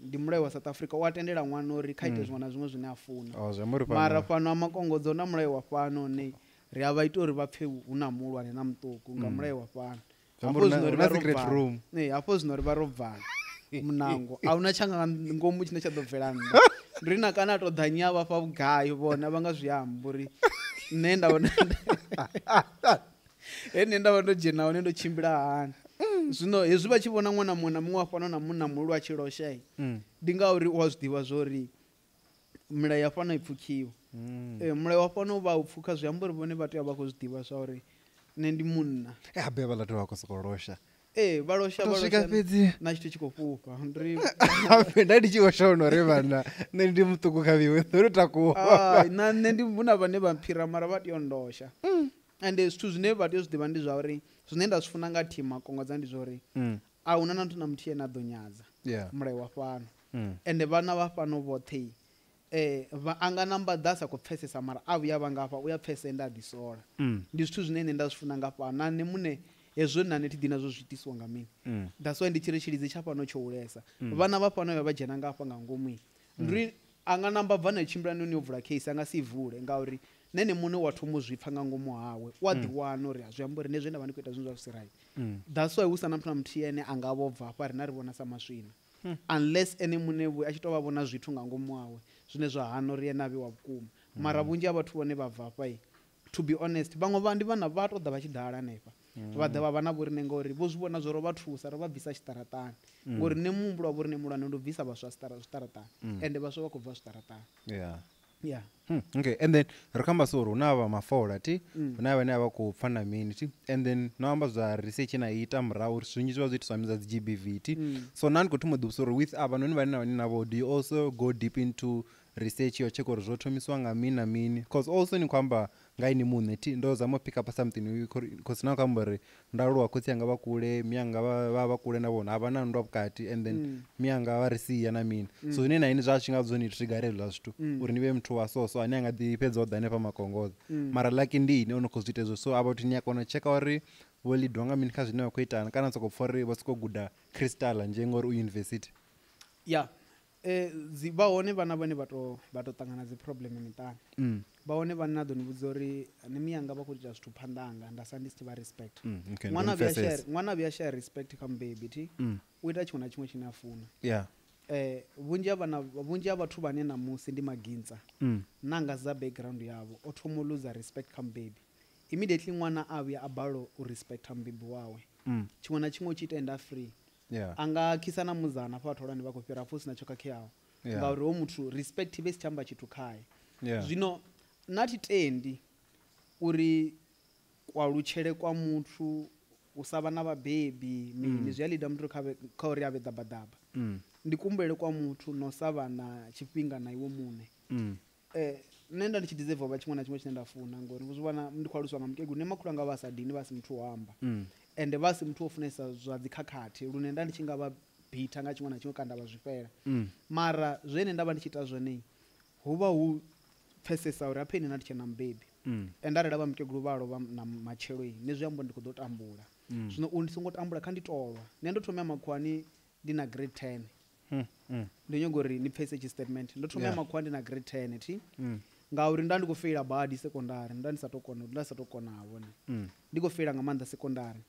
ndi mulayo wa south africa u a tendela ṅwana uri kha ite zwiṅwe na zwiṅwe zwine a funa mara fhano a makongodzo na mulayo wa fhano ne ri a vha ita uri vha pfhe hu na muhulwane na muṱuku nga mulayo wa fhano hafho zwino ri vha ro bvala munango a huna tshanga ngomu tshine tsha ḓo bvela nnḓa ndi na kana a to ḓa nya vhafha vhugai vhona vha nga zwi amba uri nṋe nda vhona nṋe nda vha ndo dzhena hone ndo tshimbila hani zwino hezwi vha tshi vhona ṅwana muṅwe na muṅwe a fano na munna muhulu a tshi losha ndi ngauri u a zwi ḓivha zwo ri milayo ya fano i pfukhiwa mulayo wa fano u vha u pfukha zwi amba uri vhone vha tea vha khou zwi ḓivha zwa uri nṋe ndi munna habe vha ḽa tea vha khou sokou losha vha losha na tshithu tshi khou fhufha nda ndi tshi khou shona uri vhana nṋe ndi muṱuku kha vhiwe uri takuwa na nṋe ndi vhuna vhane vha mphira mara vha tea u ndosha ende zwithu zwine vha tea u zwi ḓivha ndi zwa uri zwine nda zwi funa nga thimu makongodza ndi zwa uri a huna na muthu na muthihi ane a ḓo nyadza mulayo wa fhano ende vhana vha fhano vhoṱhe a nga namba ḓa sa khou pfesesa mara a vhuya vha ngafha u ya pfesesa ende a ḓisola ndi zwithu zwine nṋe nda zwi funa nga fhano na nṋe muṋe hezwo na nṋe thi ḓi nazwo zwi itisiwa nga mini that's why ndi tshi ri tshilidzi tsha fhano tsho hulesa vhana vha fhano vha dzhena nga hafha nga ngomu ndi a nga namba bva na tshimbila noni yo vula case a nga si vule ngauri nene muṋe wa thoma u zwi pfha nga ngomu hawe u a ḓiwana uri zwi amba uri nne zwe nda vha ndi khou ita zwine zwa si right that's why hu sa na muthu na muthihi ane a nga vho bva hafha ri na ri vhona sa maswina unless ene muṋe a tshi tou vha vhona zwithu nga ngomu wawe zwine zwa hana uri ene a vhe wa vhukuma mara vhunzhi ha vhathu vhone vha bva hafha to be honest vhaṅwe ndi vhana vha tou ḓa vha tshi ḓala hanefha vha ḓa vha vha na vho riṋe ngori vho zwi vhona zwo ro vha thusa ro vha bvisa tshiṱaratani ngori nṋe muhumbulo wa vho riṋe mulwane ndi u bvisa vhaswa zwiṱaratani ende vhaswa vha khou bva zwiṱaratani yeah okay and then ri khou amba so uri hu na vha mafola ti hu na vhane a vha khou pfa na mini ti and then no amba zwa research na ita murahu uri zwinzhi zwi vha zwi itiswa mini dza dzi GBV ti so nani khou thoma u ḓivhusa uri with avhanoni vhane na vhane navho do you also go deep into research yo cheka uri zwo thomisiwa nga mini na mini because also ni khou amba nga ini muṋe ti ndo zama u pick up something because na khou amba uri ndo aluwa khotsi yanga vha kule miyanga vha kule na vhona havha na nndwa vhukati and then miyanga vha ri sia na mini so zwine na ini zwa tshi nga zwo ni trigger hezwiḽa zwithu uri ni vhe muthu wa so ane a nga ḓi fhedza o ḓa hanefha makongoza mara lucky ndi ine o no khou zwi ita hezwo so about ni a kona u cheka uri vho lidwa nga mini kha zwine wa khou itana kana sokou pfa uri vha sokou guda crystal nje ngori u university vha hone vhana vhane vha tou ṱangana dzi problem miṱani vha hone vhane na ḓo ni vhudza uri ni miyanga vha khou ita zwithu phanḓa hanga nda sa ndi si tshi vha respect ṅwana vhuya share respect kha mubebi ti u ita tshiṅwe na tshiṅwe tshine a funa vhunzhi ha vhathu vhane namusi ndi magintsa nanga za background yavho o thoma u loser respect kha mubebi immediately ṅwana a vhuya a balelwa u respecta mubebi wawe tshiṅwe na tshiṅwe u tshi ita enda free anga khisa na muzana fha vhathu holwane vha khou fhira fo sina tsho khakheaho ngauri ho muthu respect vhe si tshi amba tshithu khaye zwino na thi tendi uri kwalutshele kwa muthu u sa vha na vhabebi mini zwi a lida muthu kha uri a vhe ḓabaḓaba ndi kumbulele kwa muthu no sa vha na tshifhinga na iwe muṋe nṋe nda ndi tshi deserve vha tshiṅwe na tshiṅwe tshine nda funa ngori zwi vhona ndi khou aluswa nga mukegulu ne makhulu anga vha sa dini vha si muthu wa amba ende vha si muthu wo funesa zwa dzi khakhathi lune nda ndi tshi nga vha bita nga tshiṅwe na tshiṅwe kana vha zwi fhela mara zwene nda vha ndi tshi ita zwone hu vha hu pfesesa uri aphe ine na ndi tshe na mubebi ende arali vha mukegulu vha lovha na matshelo ne zwi amba ndi khou ḓo tambula zwino ndi songo tambula kha ndi tolwa nṋe ndo thoma ya makhuwani ndi na grade 10 ndi nyago uri ni pfese tshi statement ndo thoma ya makhuwani ndi na grade 10 ti ngauri nda ndi khou feila badi sekondari nda ndi sa tou kona vhone ndi khou feila nga maanḓa sekondari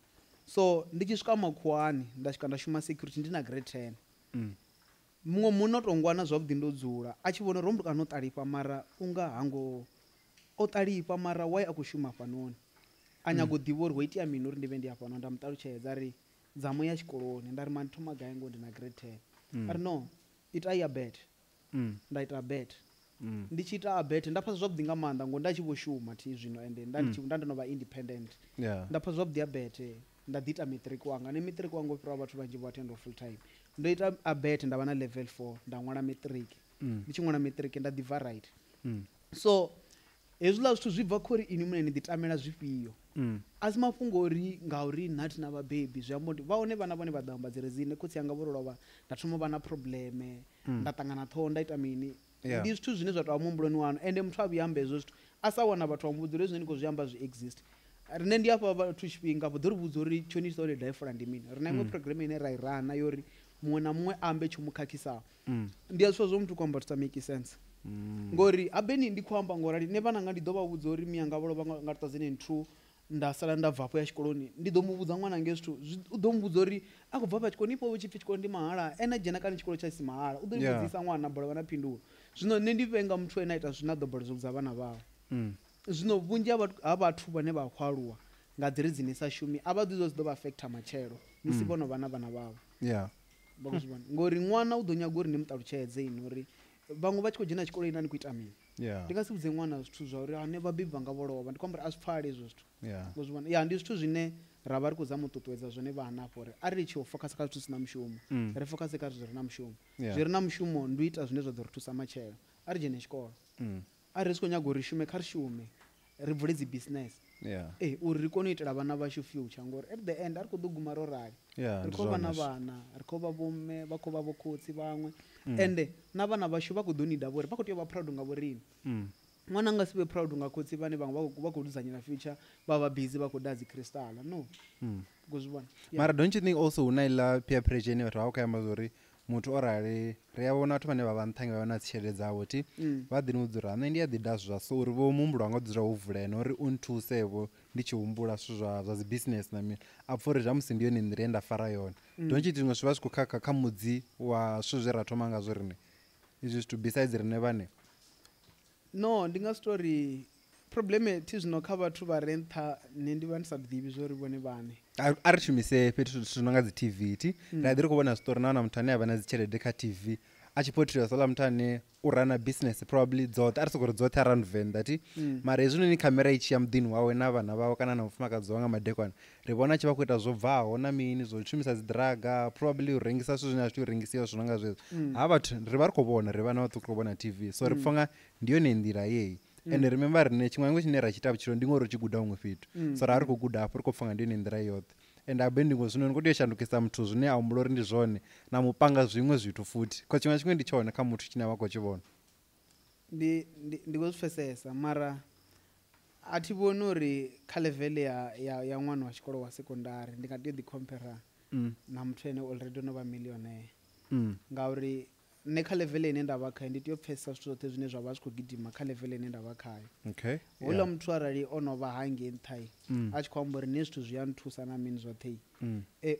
so ndi tshi swika makhuwani nda swika nda shuma security ndi na grade 10 muṅwe muno tou ngwana zwavhuḓi ndo dzula a tshi vhona uri muthu kana o ṱalifha mara unga hango o ṱalifha mara why a khou shuma hafhanoni a nyago u ḓivha uri ho itea mini uri ndi vhe ndi hafhanoni nda muṱalutshedza ri dzamo ya tshikoloni nda ri mani thoma gai ngo ndi na grade 10 ari no ita ya bet nda ita bet ndi tshi ita bet nda pfha zwavhuḓi nga maanḓa ngo nda tshi vho shuma thi zwino ende nda ndo vha independent nda pfha zwavhuḓi ya bet nda ḓi ita matric wanga ne matric wanga u fhira vhathu vhanzhi vho attend full time ndo ita a bet nda vha na level 4 nda ṅwala matric ndi tshi ṅwala matric nda ḓi right so hezwiḽa zwithu zwi bva khori ini muṋe ni ḓi tamela zwifhio a si mafhungo ori ngauri nathi na vhabebi zwi amba vha hone vhana vhone vha ḓo amba dzi rezine khotsi yanga vho lovha nda thoma u vha na probleme nda ṱangana ṱhoho nda ita mini ndi zwithu zwine zwa tou muhumbuloni wanu ende muthu a vhuya amba hezwo zwithu a sa wana vhathu vha muvhudza uri zwine ni khou zwi amba zwi exist rine ndi hafha vhathu tshifhinga vho ḓo ri vhudza uri tsho ni uri daifola ndi mini ri na iṅwe program ine ra i rana yori muṅwe na muṅwe ambe tsho mu khakhisaho ndi a zwithu zwo muthu khou amba to make sense ngori abeni ndi khou amba ngorali ne vhananga ndi ḓo vha vhudza uri miyanga vho lovha nga 2002 nda sala nda bvapo ya tshikoloni ndi ḓo mu vhudza ṅwana nge zwithu u ḓo mu vhudza uri a khou bva pa tshikoloni ipo tshipfi tshikolo ndi mahala ene dzhena kana tshikolo tsha si mahala u ḓo vhudzisa ṅwana bola vha na phindulo zwino nṋe ndi vhenga muthu ene a ita zwine a ḓo bola zwo vhudza vhana vhawe zwino vhunzhi ha vhathu vhane vha khou aluwa nga dzi rizini sa shumi a vha ḓi zwo dzi ḓo vha affecta matshelo musi vhono vha na vhana vhavho ngori ṅwana u ḓo nyaga uri ndi muṱalutshedze ini uri vhaṅwe vha tshi khou dzhena tshikolo ina ni khou ita mini ndi nga si vhudze ṅwana zwithu zwa uri ane vhabebi vhanga vho lovha ndi khou amba uri a zwi pfhale hezwo zwithu ndi zwithu zwine ra vha ri khou zama u ṱuṱuwedza zwone vhana afho uri ari ri tshi u focus kha zwithu zwi na mushumo ri focus kha zwithu zwi re na mushumo zwi re na mushumo ndi u ita zwine zwa ḓo ri thusa matshelo a ri dzhene tshikolo a ri si khou nyaga uri shume kha ri shume ri vule dzi business uri ri kone u itela vhana vhashu future ngori at the end a ri khou ḓo guma ro rali ri khou vha na vhana ri khou vha vhomme vha khou vha vho khotsi vhaṅwe ende na vhana vhashu vha khou ḓo nida vhori vha khou tea u vha proud nga vhorini ṅwana nga si vhe proud nga khotsi vhane vhaṅwe vha khou dzudzanyela future vha vha busy vha khou ḓa dzi crystal no khou zwi vhona mara don't you think also hu na iḽa peer pressure ine vhathu vha khou amba uri muthu o rali ri a vhona vhathu vhane vha vha nṱhani vha vha na tshelede dzavho ti vha ḓi ni vhudza uri nṋe ndi a ḓi da zwithu zwa so uri vho muhumbulo wanga u dzula wo vulea na uri u nthusevho ndi tshi humbula zwithu zwa dzi business na mini a pfha uri zwamusi ndi yone nḓila ye nda fara yone don't you think zwi vha zwi khou khakha kha mudzi wa zwithu zwe ra thoma ngazwo riṋe izwi zwithu besides riṋe vhane no ndi nga si tori probleme thi zwino kha vhathu vha re nṱha nṋe ndi vha ndi sa ḓivhi zwo ri vhone vhane a ri shumise fhethu zwithu no nga dzi TV ti ra ḓi ri khou vhona zwiṱori na muthu ane a vha na dzi tshelede kha TV a tshi potriwa sola muthu ane u rana business probably dzoṱhe a ri sokori dzoṱhe arani venḓa ti mara hezwinoni khamera i tshi ya muḓini wawe na vhana vawe kana na mufumakadzi wawe nga madekwana ri vhona a tshi vha khou ita zwo bvaho na mini zwo shumisa dzi draga probably u rengisa zwithu zwine a zwi tea u rengisiwa zwino nga zwezwo ha vhathu ri vha ri khou vhona ri vhana vhaṱuku ri khou vhona TV so ri pfha nga ndi yone nḓila yeyi and remember riṋe tshiṅwe tshine ra tshi ita vhutshilo ndi ngori ri tshi guda huṅwe fhethu so ra ri khou guda hafho ri khou pfha nga ndi yone nḓila yoṱhe and abe ndingo zwino ni khou tea u shandukisa muthu zwine a humbula uri ndi zwone na mupanga zwiṅwe zwithu futhi ko tshiṅwe ndi tshone kha muthu tshine a vha khou tshi vhona ndi khou zwi pfesesa mara a thi vhoni uri kha level ya ṅwana wa tshikolo wa sekondari ndi nga tea u ḓi compara na muthu ene already no vha millionaire ngauri nṋe kha level ine nda vha khayo ndi tea u pfesesa zwithu zwoṱhe zwine zwa vha zwi khou gidima kha level ine nda vha khayo houḽa muthu arali o no vha hangei nṱhai a tshi khou amba uri nne zwithu zwi a nthusa na mini zwoṱhe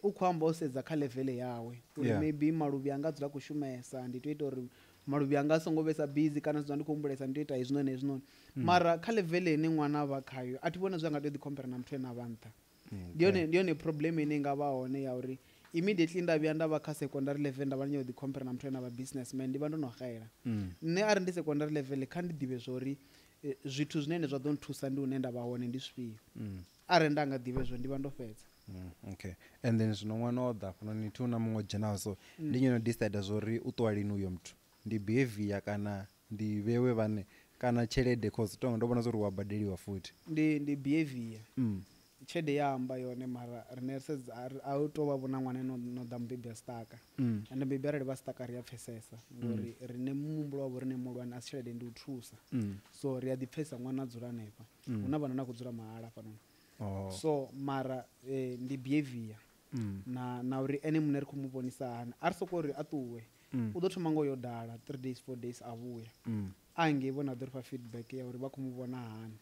u khou amba o sedza kha level yawe uri maybe maluvhi anga dzula khou shumesa ndi tea u ita uri maluvhi anga a songo vhesa busy kana zwino ndi khou humbulesa ndi tea u ita hezwinoni hezwinoni mara kha level ine ṅwana a vha khayo a thi vhona zwi nga tea u ḓi compare na muthu ene a vha nṱha ndi yone problem ine nga vha hone ya uri immediately nda vhuya nda vha kha secondary level nda vha nyeo ḓi compare na muthu ane a vha businessman ndi vha ndo no xela nṋe ari ndi secondary level kha ndi ḓivhe zwori zwithu zwine zwa ḓo nthusa ndi hune nda vha hone ndi zwifhio arali nda nga ḓivhe zwo ndi vha ndo fhedza okay and then zwino ṅwana o ḓa fhano thi una muṅwe dzhenaho so ndi nyeno decide zwori u ṱuwa lini uyo muthu ndi behavior kana ndi vhewe vhane kana tshelede cause tonga ndo vhona zwori wa badeliwa futhi ndi behavior tshelede ya amba yone mara rine sedza a u tou vha vhona ṅwana no ḓa mubebi a staka ende bebi arali vha staka ri a pfesesa ngori rine muhumbulo wavho rine muhulwane a si tshelede ndi u thusa so ri a ḓi pfesesa ṅwana a dzula hanefha hu na vhana na khou dzula mahala fhanoni so mara ndi behavior na uri ene muṋe ri khou mu vhonisa hani a ri soko ri a ṱuwe u ḓo thoma ngo yo dala 3 days 4 days a vhuya a ngei vhona ḓo ri fha feedback ya uri vha khou mu vhona hani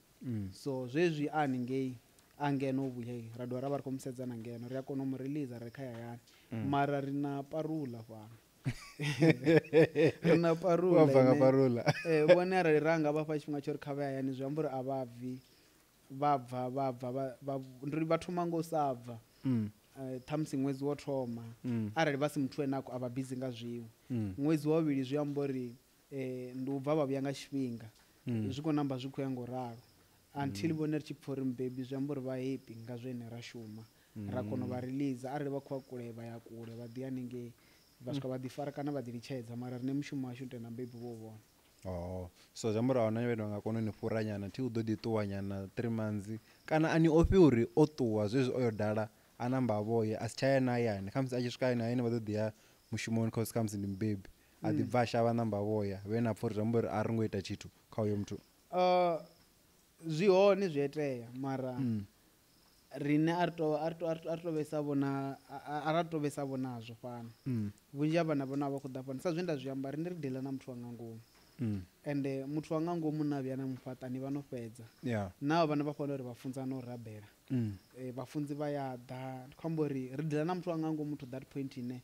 so zwezwi a haningei a ngeno u vhuya ra dovha ra vha ri khou mu sedza na ngeno ri a kona u mu release ri kha hayani mara ri na parula fhano ri na parula vhone arali ra nga vha fha tshifhinga tsho ri kha vha hayani zwi amba uri a vha bvi vha bva ndi vha thoma ngo sa bva ṱhamusi ṅwedzi wo thoma arali vha si muthu ene a vha busy nga zwiṅwe ṅwedzi wa vhuvhili zwi amba uri ndi u bva vha vhuya nga tshifhinga zwi khou namba zwi khou ya ngo ralo until vhone ri tshi pfha uri mbebi zwi amba uri vha happy nga zwene ra shuma ra kona u vha release arali vha khou ya kule vha ya kule vha ḓi haningei vha swika vha ḓi fara kana vha ḓi litshedza mara rine mushumo washu nte na mbebi vho vhona so zwi amba uri ahuna vhene vha nga kona u ni fhura nyana thi u ḓo ḓi ṱuwa nyana 3 months kana ani ofhi uri o ṱuwa zwezwi o yo dala a namba vhoye a si tsha ya na hayani khamusi a tshi swika hayani hayani vha ḓo ḓi ya mushumoni cause khamusi ndi mubebi a ḓi bva a shavha namba vhoya vhe na pfha uri zwi amba uri a ri ngo ita tshithu kha uyo muthu zwi hone zwi itea mara rine a ri to vhesa vhona a ra to vhesa vhonazwo fhano vhunzhi ha vhana vhona vha khou ḓa fhano sa zwe nda zwi amba rine ri dealer na muthu wa nga ngomu ende muthu wa nga ngomu na vhuya na mufhaṱa ni vha no fhedza navho vhana vha fanela uri vha funza no rabela vhafunzi vha ya ḓa khou amba uri ri dealer na muthu wa nga ngomu to that point ine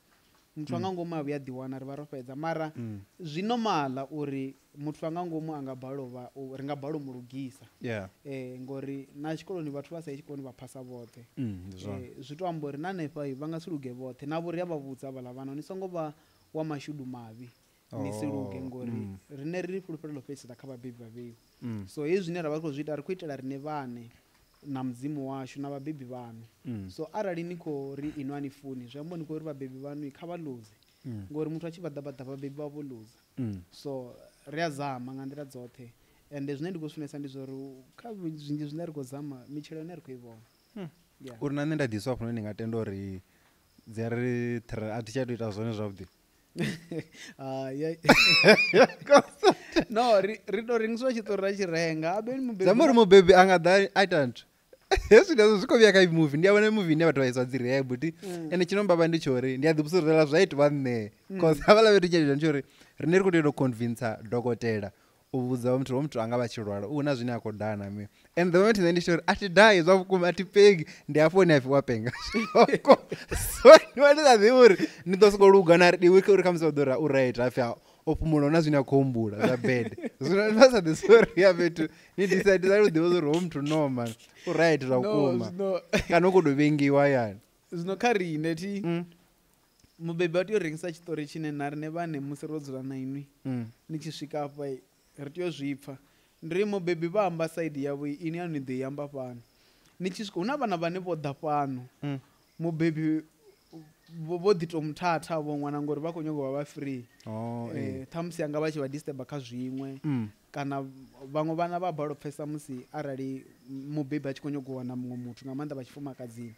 muthu anga ngomu a vhuya ḓiwana ri vha ro fhedza mara zwi nomala uri muthu anga ngomu anga balova ri nga balo mulugisa ngori na tshikoloni vhathu vha sa tshikoloni vha phasa vhoṱhe zwi to amba uri na hanefha vha nga si luge vhoṱhe na vho ri a vha vhudza vhala vhana ni songo vha wa mashudu mavhi ni si luge ngori rine ri fulufhelo fhedzisa kha vhabebi vhavhili so hezwi zwine ra vha khou zwi ita ri khou itela rine vhane na mudzimu washu na vhabebi vhanu so arali ni khou ri ino ani funi zwi amba ni khou ri vhabebi vhanu kha vha luze ngori muthu a tshi vha ḓabaḓa vhabebi vha vho luza so ri a zama nga nḓila dzoṱhe ende zwine ndi khou funesa ndi zwa uri kha zwinzhi zwine ri khou zama mitshelo ine ri khou i vhona uri na nṋe nda ḓiswa fhano ndi nga tenda uri dzi ri a thi tsha tou ita zwone zwavhuḓi no ri to rengisiwa tshiṱori ra tshi renga zamba uri mubebi a nga ḓa a ita nthu hezvi ndazvo zvikovia kaimovie ndiyaona movie ine vatu vaiswa dzirehab kuti ende chinombava ndichori ndiyadhibusorela zvaitwa ne cause avala vedu chaizvo ndichori rine ri kutoenda kuconvinsa dhokotera ubudza mutu anga vachirwara una zvine akodhana me and the moment then ndichori atidai zvakukuma atipegi ndiafoni afi wapenga so ndiwandisaziuri nditosikoruga diwiki uri kamusodora uright afi opumula una zvine akombura zvabed zvinobasa the story yavetu nidecide kuti ro mtu no man uright zvakuma kana kudovengiwa yani zvino karine ti mubebe watiyorengesa chitori chine nhari nevane musi rodzura nainwi nichisvika apa ritiyozvipfa ndiri mubebe vaamba saidi yavo ini anidheiyamba pano nichisvika una vana vane vodha pano mubebe vodhitomutata vo mwana ngori vakonyongova vafree tamusi anga vachivadisturba kazvimwe kana vamwe vana vabharopfesa musi arali mubebe achikonyogowana mumwe mutu ngamanda vachifumakadzini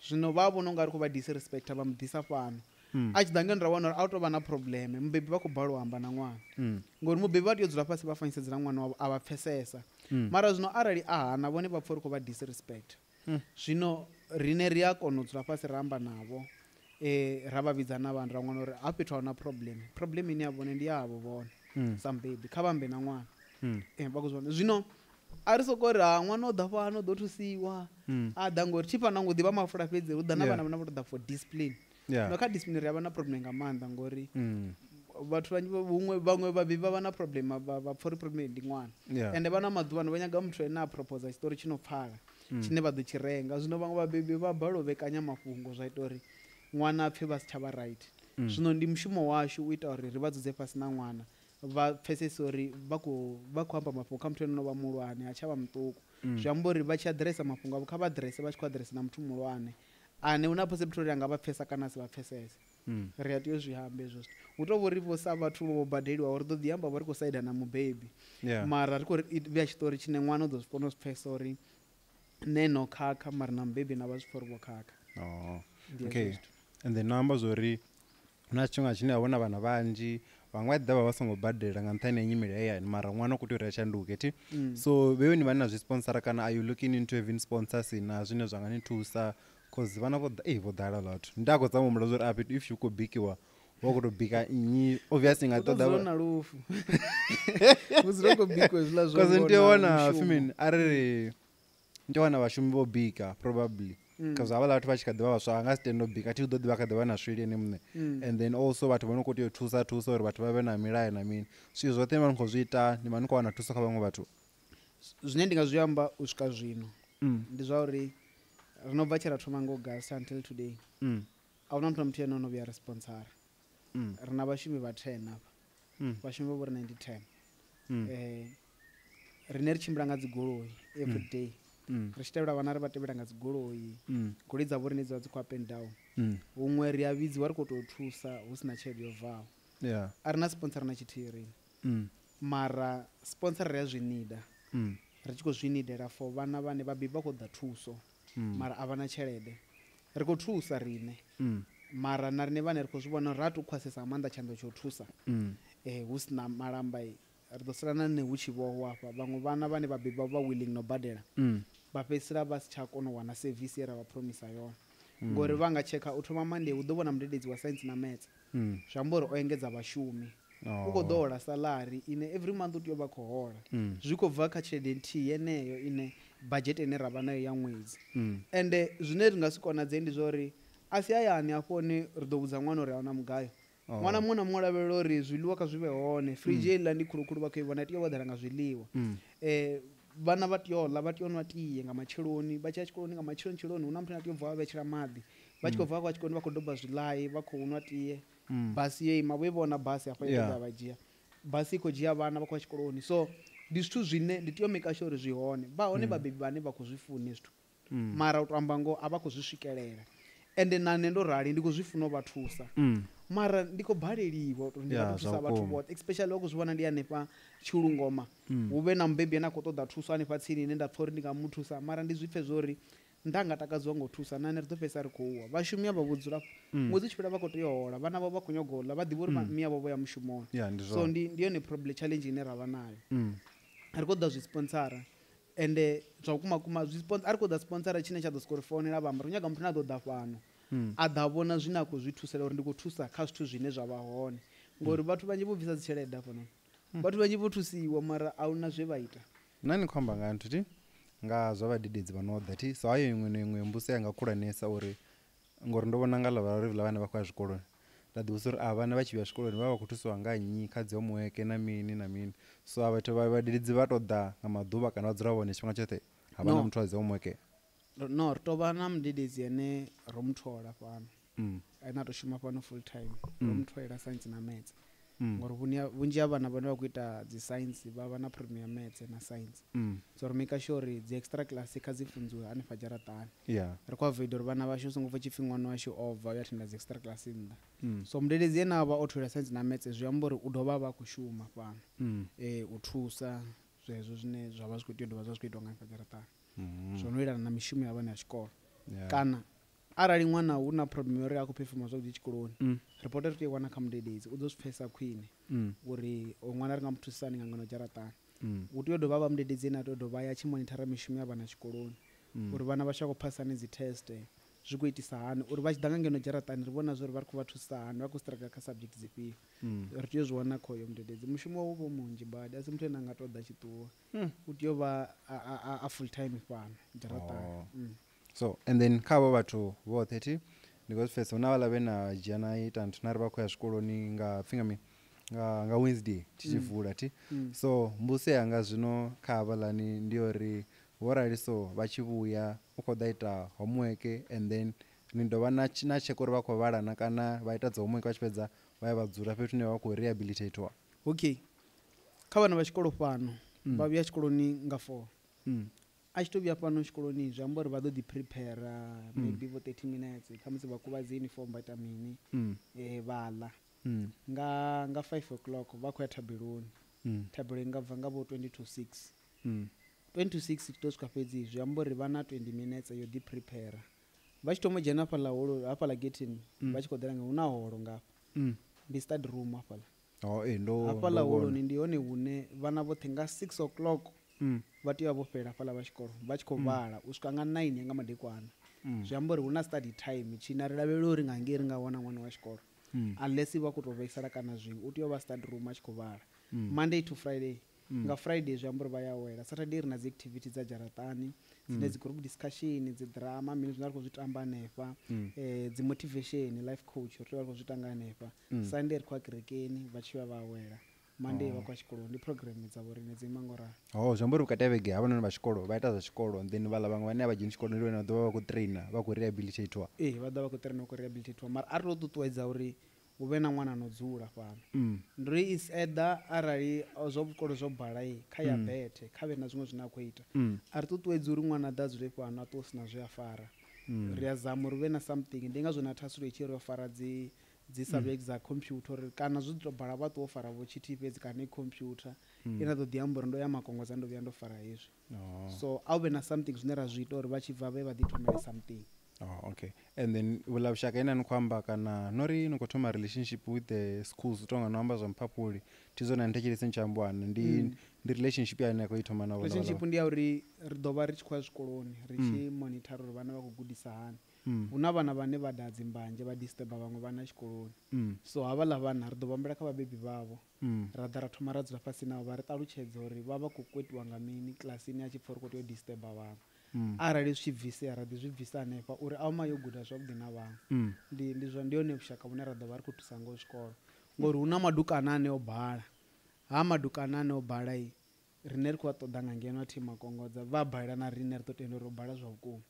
zvino vavononga ari kuvadisrespecta vamudhisa pano achidhange ndirawana uri autova na probleme mubebe vakubharohamba namwana ngori mubebe vatiyodzura pasi vafanyisedzera mwana wavo avapfesesa mara zvino arali ahana vone vapfuuri kuvadisrespecta zvino rine riyakonodzura pasi ramba navo ravavidzana vanhu ramwana uri apetwa una problem ini yavone ndiyavo vona sambaby kavambe namwana vakuzvona zvino ari sokori mwana odha pano odotusiwa adhangori chipanangudhiva mafura pedze udhana vana vana votoda for discipline nokadisciplinary yava na problem ngamanda ngori vatu vamwe vabivi vava na problem vapfuri problem ndi mwana ende vana madhuva vanyaga muthu ena aproposa chitori chinopfala chine vadochirenga zvino vamwe vabivi vabharovekanya mafungo zvaitori mwana apfe vasichava right zvino ndi mushumo washu uita uri rivadzodze pasi na mwana vapfesese uri vakuamba mafungo kamuthu enonova mulwane achava mutuku zvambori vachiadhiresa mafungo avo kavadhirese vachikuadhiresa na muthu mulwane ane unapose mutori anga vapfesa kana sivapfesese riatiyo zvihambe izvozvo utovorivo savathu vobhadheriwa uri todhiyamba vari kusaida namubhebi mara rikuvia chitori chine mwana udzozviponosipfesa uri nenokaka mari namubhebi navazvipori vokaka okay and then noamba zvori una chichonga chine avona vanhu vanji vamwe vadhava vasingobhadhera nganthani yenyimira iyani mara mwana kuti uri achanduke ti so veveni vani nazvisponsora kana are you looking into having sponsors na zvine zvanganitusa cause vana vodhala latu ndakodzamomura zvori api if yukobikiwa wakutobhika inyi obviously ngatodhaona lufu uzirokobikwe zvila zvo cause ndiona femini ariri ndiona vashumi vobhika probably because avala vatu vachikadhiva vasva angasitendo bhika ti udodhi vakadhiva nasvili nemune and then also vatu vanokoti yotusa uri vatu vave namilayo namini zvii zvote vanongozviita nevanongowana tusa kavamwe vatu zvine ndingazviyamba usvika zvino ndizvauri rinobva chiratoma ngogasi until today auna muthu namuthu eno novia responsara rina vashumi va10 apa vashumi vavo ri 9010 rine richimbira ngadzigoloi every day richitevera vana ri vatevera ngadzigoloi goloi dzavo rine dziva dziko up and down umwe riavidziwa ri kutotusa husina chedu yovhawo arina sponsor na chitiri mara sponsor riazvinida richikozvinidera for vana vane vabibi vakodha tuso mara avana chelede rikotusa rine mara narine vane rikozvivona ratokwasisa amanda chando chotusa husina malambai ritosirana neuchivowo apa vamwe vana vane vabibi vavo vawilling nobhadhera vapedzisira vasichakonowana sevhisi yeravapuromisa yona ngori vangacheka utoma monday udovona mudededzi wasainzi namaths zvambori oengedza vashumi ukodohola salari ine every month utiyova kohola zvikobva kachede nti yeneyo ine bhajeti ene rava nayo yamwedzi ende zvine ringasikona dzendi zvori asi ayani apone ridobudza mwana uri aona mugayo mwana muna mulavelero uri zviliwa kazvive hone friji ela ndi kurukuru vakuivona tiyo vadharanga zviliwa vana vatiyola vatiyonwa tiye ngamacheloni vachiya chikoloni ngamacheloni una muthu atiyobva vavechera madhi vachikobva vachikoni vakodobha zvilai vakounwa tiye bhasi yeima voivona bhasi apa vajiya bhasi ikojiya vana vakwa chikoloni so ndi zvithu zvine nditiyomeka sure zvihone vahone vabebi vane vakuzvifuni zvithu mara utamba ngo avakuzvisvikelera ende nane ndorali ndikuzvifuna vathusa mara ndikobhaleliwa kuti ndivatusa vathu vote especially wakuzvivona ndiyanepa chiulungoma uve na mubhebi ena kotoda thusa anepa tsini ine ndapfa uri ndingamuthusa mara ndizvipfe zvori ndangatakadziwa ngothusa nane ritopesa rikouwa vashumi ava vodzura mwedzi uchipera vakotoyohola vana vavo vakonyogola vadhiva uri mia vavo ya mushumoni so ndiyo neproblem challenge ine rava nayo rikoda zvisponsara ende zwa vhukuma ari khou ḓa sponsora tshine tsha ḓo sokou ri founela vhamba ri nyaga muthu ane a ḓo ḓa fhano a ḓa vhona zwine a khou zwi thusela uri ndi khou thusa kha zwithu zwine zwa vha hone ngori vhathu vhanzhi vho bvisa dzi tshelede hafhanoni vhathu vhanzhi vho thusiwa mara a huna zwe vha ita na ni khou amba nga nthu ti nga zwa vhadededzi vha no ḓa ti so hayo iṅwe na iṅwe mbuso yanga khulwanesa uri ngori ndo vhona nga ḽa vha vhana vha khou ya zwikoloni nda ḓivhusa uri vhana vha tshi vhuya zwikoloni vha vha khou thusiwa nga nnyi kha dzi homework na mini na mini so vhathu vhadededzi vha tou ḓa nga maḓuvha kana vha dzula vhone tshifhinga tshoṱhe ha vha na muthu wa dzi homework no ri tou vha na mudededzi ane ro muthola fhano ane a tou shuma fhano full time ro mutholela science na maths ngori vhunzhi ha vhana vhane vha khou ita dzi science vha vha na premier maths na science so ri maker sure uri dzi extra class kha dzi funziwe hanefha dzharaṱani ri khou avoid uri vhana vhashu songo pfa tshifhi ṅwana washu ova ya tenda dzi extra class nnḓa so mudededzi ene a vha o tholela science na maths zwi amba uri u dovha vha khou shuma fhano u thusa zwezwo zwine zwa vha zwi khou tea u dovha zwa zwi khou itiwa nga hanefha dzharaṱani zwo no ilana na mishumo ya vhana ya tshikolo kana arali ṅwana hu na problem uri a khou phefuma zwavhuḓi tshikoloni report ri tea wana kha mudededzi u ḓo zwi pfhesa khwine uri ṅwana ri nga muthusani nga ngano dzharaṱani u tea u dovha vha mudededzi ane a tea u dovha ya tshi monithara mishumo ya vhana tshikoloni uri vhana vha tshi khou phasani dzi test zwi khou itisa hani uri vha tshi ḓa nga ngeno dzharaṱani ri vhona zwori vha ri khou vha thusa hani vha khou struggle kha subject dzifhio ri tea u zwi wana kho yo mudededzi mushumo wawe u munzhi badi a si muthu ane a nga tou ḓa tshiṱuwa u tea u vha a full time fhano dzharaṱani so and then kha avho vhathu vhoṱhe ti ndi khou pfhesa hu na vhaḽa vhe na dzhia na ita nthu na ri vha khou ya zwikoloni nga pfhi nga Wednesday tshi tshi vula ti so mbuso yanga zwino kha havhaḽani ndi uri vho rali so vha tshi vhuya u khou ḓa ita homework and then ni dovha na tsheka uri vha khou vhalana kana vha ita dza homework vha tshi fhedza vha ya vha dzula fhethu hune vha khou rehabilitateiwa okay kha vhana vha tshikolo fhano vha vhuya tshikoloni nga 4 a tshi to vhuya fhano tshikoloni zwi amba uri vha ḓo ḓi prepare maybe for 30 minutes kha musi vha kuvha dzi uniform vha ita mini vha ḽa nga 5 o'clock vha khou ya thabeloni thabeloni nga bva nga vho 20 to 6 20 to 6 to swika fhedzi zwi amba uri vha na 20 minutes yo ḓi prepare vha tshi thoma dzhena hafhaḽa getini vha tshi khou ḓela nga hu na holo ngafha ndi study room hafhaḽa hafhaḽa holoni ndi hone hune vhana vhoṱhe nga 6 o'clock vha tea vho fhela hafhaḽa vha tshikolo vha tshi khou vhala u swika nga 9 ya nga madekwana zwi amba uri hu na study time tshina ri lavhelela uri nga ngei ri nga wana ṅwana wa tshikolo unless vha khou tou vhaisala kana zwiṅwe u tea u vha study room a tshi khou vhala Monday to Friday nga Friday zwi amba uri vha ya wela Saturday ri na dzi activities dza dzharaṱani dzine dzi group discussion dzi drama mini zwine ri khou zwi tamba hanefha dzi motivation life coach ri khou zwi tanga hanefha Sunday ri khou ya kerekeni vha tshi vha wela Monday vha kwa tshikolo ndi program dza vho rine dzi mangora zwi amba uri vhukati ha vhege havhanoni vha tshikolo vha ita zwa tshikolo then vhaḽa vhaṅwe vhane a vha dzheni tshikolo ndi vhone vha ḓo vha vha khou traina vha khou rehabilitateiwa vha ḓa vha khou traina vha khou rehabilitateiwa mara ari tou ṱuṱuwedza uri hu vhe na ṅwana no dzula fhano ndi uri is either arali zwa vhukolo zwo bala kha ya bethe kha vhe na zwiṅwe zwine a khou ita a ri ṱuṱuwedza uri ṅwana a ḓa dzule fhano a ṱuwe sina zwe a fara ri a zama uri hu vhe na something ndi nga zwo na thasulo i tshi ri o fara dzi subject dza computer uri kana zwi tou bala vha ṱuwa fara vho tshithihi fhedzi kana i computer ina ḓo ḓi amba uri ndo ya makongoza ndo vhuya ndo fara hezwi so a hu vhe na something zwine ra zwi ita uri vha tshi bva vhe vha ḓi thomele something okay and then vhula vhushaka ine ni khou amba kana nori ni khou thoma relationship with the schools u tonga no amba zwa mphaphuli ti zwone ni thetshelesi ni tshi ambiwana ndi relationship ya ine ya khou i thoma na relationship ndi ya uri ri ḓo vha ri tshi khou ya zwikoloni ri tshi monitor uri vhana vha khou gudisa hani hu na vhana vhane vha ḓa dzimbanje vha disturba vhaṅwe vhana tshikoloni so havhaḽa vhana ri ḓo vhambela kha vhabebi vhavho ra ḓa ra thoma ra dzula fhasi navho vha ri ṱalutshedza uri vha vha khou kwetiwa nga mini kilasini a tshi pfha uri khou tea u disturba vhaṅwe arali zwi tshi bvisea ra ḓi zwi bvisa hanefha uri a uma yo guda zwavhuḓi na vhaṅwe ndi yone vhushaka vhune ra ḓo vha ri khou thusa ngo zwikolo ngori hu na madukana ane o bala ha madukana ane o bala rine ri khou a ṱoḓa nga ngeno a thi makongodza vha balela na rine ri ḓo tenda uri o bala zwa vhukuma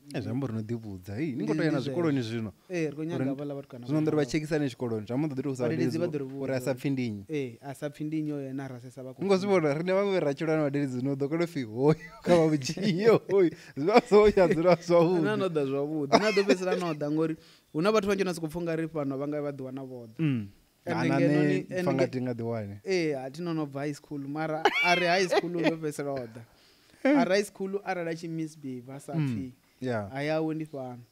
zwi amba uri no ḓivhudza ni khou tou ya na zwikoloni zwino ri khou nyaga havhaḽa vhatukana zwino ḓo ri vha tshekisane tshikoloni zwi amba ḓo ḓi tou sa uri a sa pfhi ndinyi a sa pfhi ndinyi o yena ra sesa vha khou ngo zwi vhona rine vhaṅwe ra tshilana vhadeledzi zwino ḓo kona pfhi hoyo kha vha vhudzhiyo hoyo zwi vha so ya dzula zwavhuḓi na no ḓa zwavhuḓi na ḓo fhedzisela no ḓa ngori hu na vhathu vhanzhi na sokou pfha nga ri fhano vha nga vha ḓi wana vhoḓa fangati nga ḓiwane a thi no no bva high school mara a ri high school ndo fhedzisela o ḓa a ri high school arali a tshi misbehave a sa pfhi a yawe ndi fhano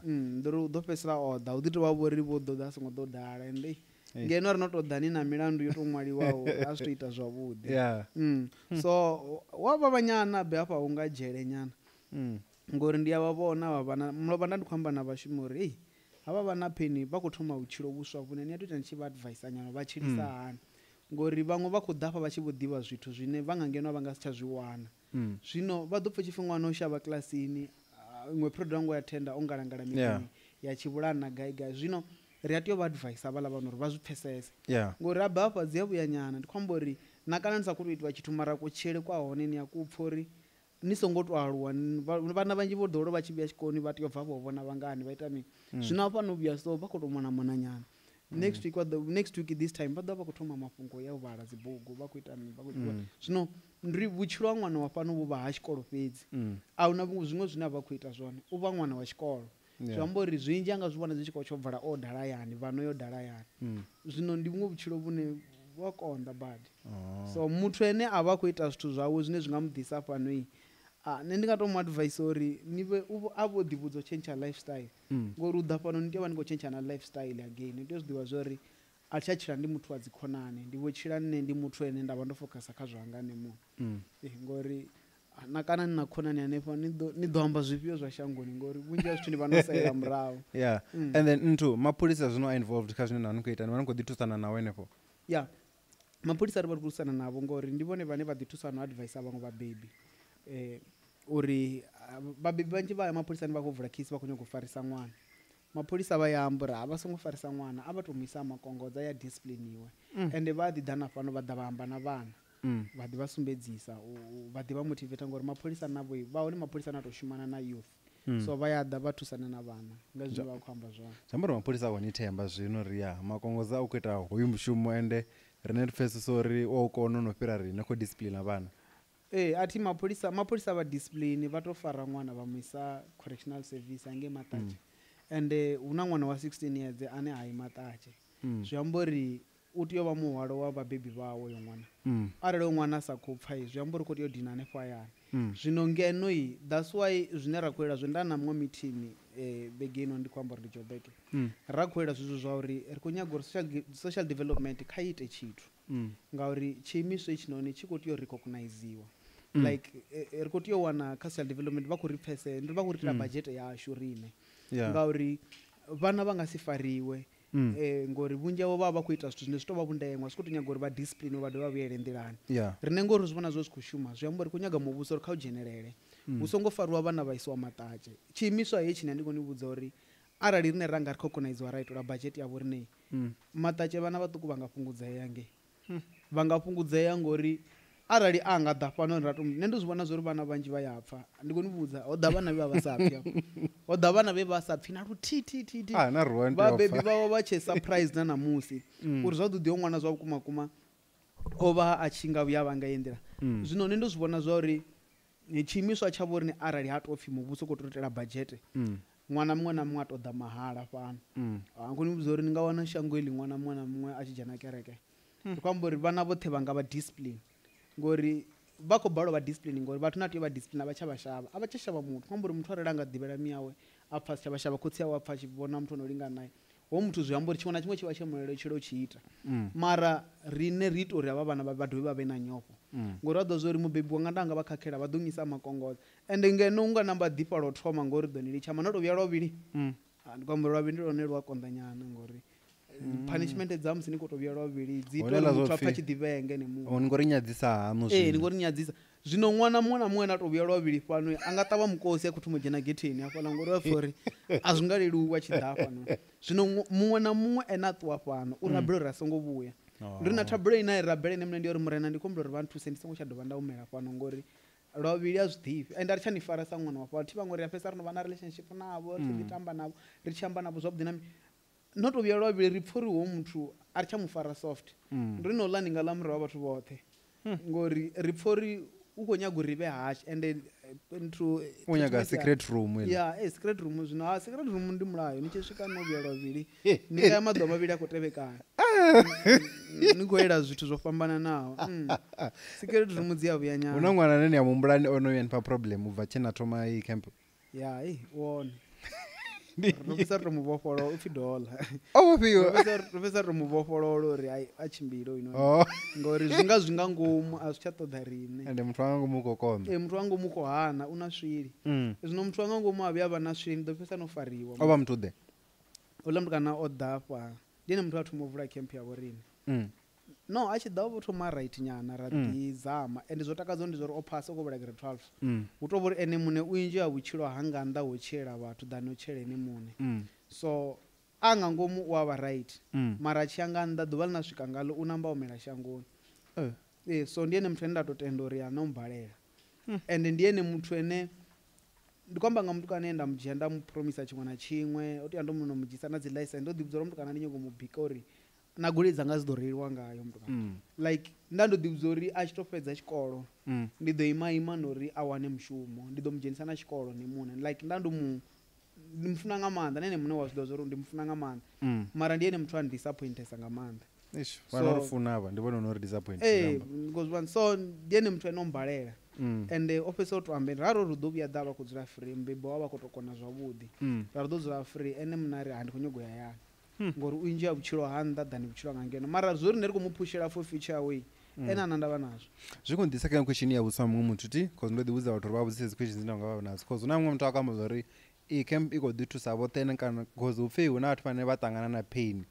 ndo ri u ḓo fhedzisela o ḓa u ḓi tou vha vho ri vho ḓo ḓa a songo ḓo dala ende ngeno ri no to ḓani na milandu yo to ṅwaliwaho a zwi to ita zwavhuḓi so wa vha vhanyana be hafha hu nga dzhele nyana ngori ndi a vha vhona mlovha nda ndi khou amba na vhashumi uri havha vha na pheni vha khou thoma vhutshilo vhuswa vhune ni a to ita ni tshi vha advice nyana vha tshilisa hani ngori vhaṅwe vha khou ḓafha vha tshi vho ḓivha zwithu zwine vha nga ngeno vha nga si tsha zwi wana zwino vha ḓo pfa tshifhinga no shavha kilasini iṅwe program ya tenda o ngalangala mitini ya tshivhulani na gai zwino ri a tea u vha advice havhala vhana uri vha zwi pfesese ngori ha bva hafha dzi a vhuya nyana ndi khou amba uri na kana ni sa khou tou itiwa tshithu mara kutshele kwa hone ni a kupfa uri ni songo to aluwa vhana vhanzhi vho ḓowela vha tshi vhuya tshikoloni vha tea u bva vho vhona vhangani vha ita mini zwino hafha no vhuya so vha khou tou mona nyana next week this time vha ḓo vha khou thoma mafhungo ya u vhala dzibugu vha khou ita mini vha khou zwino ndi vhutshilo ha ṅwana wa fhano vhu vha ha tshikolo fhedzi a hu na zwiṅwe zwine a vha khou ita zwone u vha ṅwana wa tshikolo zwi amba uri zwinzhi anga zwi vhona zwi tshi khou tsho bvala o dala yani vhano yo dala yani zwino ndi vhuṅwe vhutshilo vhune vhu a konḓa badi so muthu ene a vha khou ita zwithu zwawe zwine zwi nga mu ḓisa fhano nṋe ndi nga tou mu advice uri a vho ḓivhudza u tshentsha lifestyle ngori u ḓa fhano ni tea u vha ni khou tshentsha na lifestyle again ni tea u zwi ḓivha zwa uri a tsha tshila ndi muthu wa dzikhonani ndi vho tshila nne ndi muthu ene nda vha ndo focusa kha zwanga nne muṅwe ngori na kana ni na khonani hanefho ni ḓo amba zwifhio zwa shangoni ngori vhunzhi ha zwithu ni vha no salela murahu and then mapholisa zwino a involved kha zwine na ni khou ita ni vha ni khou ḓi thusana nawo henefho mapholisa ri vha ri khou thusana navho ngori ndi vhone vhane vha ḓi thusa no advice vhaṅwe vhabebi uri vhabebi vhanzhi vha ya mapholisani vha khou vula khisi vha khou nyaga u farisa ṅwana mapholisa vha ya amba uri a vha songo farisa ṅwana a vha tou mu isa makongodza ya discipliniwe ende vha a ḓi ḓa na fhano vha ḓa vha amba na vhana vha ḓi vha sumbedzisa vha ḓi vha motivate ngori mapholisa navho vha hone mapholisa na tou shumana na youth so vha ya ḓa vha thusana na vhana nga zwine vha khou amba zwone zwi amba uri mapholisa a hone themba zwino ri makongodza a u khou ita hoyu mushumo ende rine ri pfesesa uri o kona no fhira rine khou discipline vhana athi mapholisa vha discipline vha tou fara ṅwana vha mu isa correctional service angei Maṱatshe ende hu na ṅwana wa 16 years ane a i Maṱatshe zwi amba uri u tea u vha muhwalo wa vhabebi vhawe uyo ṅwana arali uyo ṅwana a sa khou pfa zwi amba uri khou tea u dina hanefho hayani zwino ngeno that's why zwine ra khou ela zwo nda na muṅwe meeting bege ino ndi khou amba uri ndi Jobeke ra khou ela zwithu zwa uri ri khou nyaga uri social development kha ite tshithu ngauri tshiimiswa itshinoni tshi khou tea u recogniziwa like ri khou tea u wana kha social development vha khou ri pfese vha khou ri itela budget yashu rine ngauri vhana vha nga si fariwe ngori vhunzhi havho vha vha khou ita zwithu zwine zwi tou vha vhundeṅwa zwi khou tou nyaga uri vha discipline vha dovhe vha vhuyele nḓilani rine ngori zwi vhona zwo zwi khou shuma zwi amba uri khou nyaga muvhuso uri kha u dzhenelele hu songo fariwa vhana vha isiwa Maṱatshe tshiimiswa heyi tshine ndi khou ni vhudza uri arali rine ra nga ri recogniziwa ra itola budget yavho rine Maṱatshe vhana vhaṱuku vha nga fhungudzea ngei vha nga fhungudzea ngori arali a nga ḓa fhano nne ndi zwi vhona zwo uri vhana vhanzhi vha ya pfa ndi khou ni vhudza ho ḓa vhana vhe vha sa pfi ho ḓa vhana vhe vha sa pfi na luthithi vhabebi vhavho vha tshe surprise na namusi uri zwavhuḓi ho ṅwana zwa vhukumakuma o vha a tshi nga vhuya vha nga yendela zwino nne ndo zwi vhona zwa uri tshiimiswa tsha vho rini arali ha tou pfi muvhuso u khou tou itela budget ṅwana muṅwe na muṅwe a tou ḓa mahala fhano khou ni vhudza uri ni nga wana shango iḽi ṅwana muṅwe na muṅwe a tshi dzhena kereke ndi khou amba uri vhana vhoṱhe vha nga vha discipline ngori vha khou balelwa vha discipline ngori vhathu na tea vha discipline a vha tsha vha shavha a vha tsha shavha muthu khou amba uri muthu arali a nga ḓivhela miyawe a pfa si tsha vha shavha khotsi yawe a pfa a tshi vhona muthu o no lingana naye hoyo muthu zwi amba uri tshiṅwe na tshiṅwe tshi vha tshe mulelo tshilo tshi ita mara rine ri ita uri havha vhana vha dovhe vha vhe na nyofho ngori vha ḓo zwa uri mubebi wanga nda nga vha khakhela vha ḓo ngisa makongoza ende ngeno u nga namba ḓifha lwo thoma ngori ḓo ni litsha mana tou vhuya lwavhili ndi khou amba uri lwavhili ndi lwone lu a konḓa nyana ngori punishment dza musi ni khou tou vhuya lwavhili dzi ita uri muthu a pfa tshi ḓivhea ngene muṅwe ni ngori nyadzisa hano ni ngori nyadzisa zwino ṅwana muṅwe na muṅwe na tou vhuya lwavhili fhano a nga ṱavha mukosi a khou thoma u dzhena getheni hafhaḽa ngori vha pfa uri a zwi nga leluwa tshi ḓa fhano zwino muṅwe na muṅwe ene a ṱuwa fhano u rabela uri a songo vhuya ndi na thabelo ine a rabela ine mne ndi uri murena ndi khombela uri vha nthuse ndi songo tsha dovha nda humela fhano ngori lwavhili a zwi ḓifhi ende a ri tsha ni fara sa ṅwana wa fhano thi vhaṅwe ri a fhedzisa ri no vha na relationship navho ri tshi ḓi tamba navho ri tshi amba navho zwavhuḓi na no tou vhuya lwavhili ri pfha uri hoyo muthu a ri tsha mu fara soft ri no ḽa ni nga ḽa murahu vhathu vhoṱhe ngori ri pfha uri u khou nyaga uri ri vhe hash ende u nyaga secret room secret room zwino secret room ndi mulayo ni tshi swika no vhuya lwavhili ni nga ya maḓuvha mavhili a khou tevhekana ni khou ela zwithu zwo fhambananaho secret room dzi a vhuya nyana hu na ṅwana ane ni ya muhumbulani o no ya nipha problem u bva tshe na thoma i camp wone ro fhedza ro mu vhofholola upfi dola o vhofhiwa ro fhedza ro mu vhofholola uri a tshimbile ino oh ngori zwi nga ngomu a zwi tsha ṱoḓa riṋe ende muthu wanga ngomu khou konḓa muthu wa ngomu khou hana u na swili zwino muthu wanga ngomu a vhuya vha na swili ndi ḓo fhedza no fariwa o vha muthu ḓe uḽa mutukana o ḓa afha ndi ene muthu a thoma u vula camp yavho riṋe no a tshi ḓa vho thoma right nyana ra ḓi zama ende zwo takadza ndi zwo uri o phasa u khou vhala grade 12 hu tou vha uri ene muṋe u inzhi ha vhutshilo ha nga nnḓa ho tshiela vhathu ḓani u tshela ene muṋe so a nga ngomu u a vha right mara a tshi ya nga nnḓa ḓuvha ḽi na swika ngaḽo u namba o mela shangoni so ndi ene muthu ene nda tou tenda uri ana u mbalela ende ndi ene muthu ene ndi kwamba nga mutukana nda mudzhia nda mu promisa tshiṅwe na tshiṅwe o tea ndo muno mudzhisa na dzi license ndo ḓi vhudza uri mutukana ndi nyago mu bika uri na goloi dzanga dzi ḓo reiliwa ngayo mutukana like nda ndo ḓi vhudza uri a tshi tou fhedza tshikolo ndi ḓo ima nori a wane mushumo ndi ḓo mu dzhenisa na tshikolo ni muṋe like nda ndo mu ndi mufuna nga maanḓa na ene muṋe wa zwi ḓivha zwa uri ndi mufuna nga maanḓa mara ndi ene muthu a ndisappointesa nga maanḓa vhana uri funavha ndi vhona uri disappoint so ndi ene muthu ene o mbalela ende o fhedzisa u tou ambeni raro ri ḓo vhuya ḓa vha khou dzula free mbebo wa vha khou tou kona zwavhuḓi ra ri ḓo dzula free ene muṋe ari ndi khou nyago ya yani ngori u inzhi ha vhutshilo ha nnḓa ḓani vhutshilo nga ngeno mara zwo ri ndi ri khou mu pushela for future away ene ana ndavha nazwo zwi khou ḓisa kha question ya vhusa muṅwe muthu ti cause ndo ḓi vhudza vhathu uri vha vhudzise dzi questions dzine nga vha nadzo cause hu na muṅwe muthu a kamba uri i camp i khou ḓi thusa vhoṱhe kana cause hu pfhi hu na vhathu vhane vha ṱangana na pain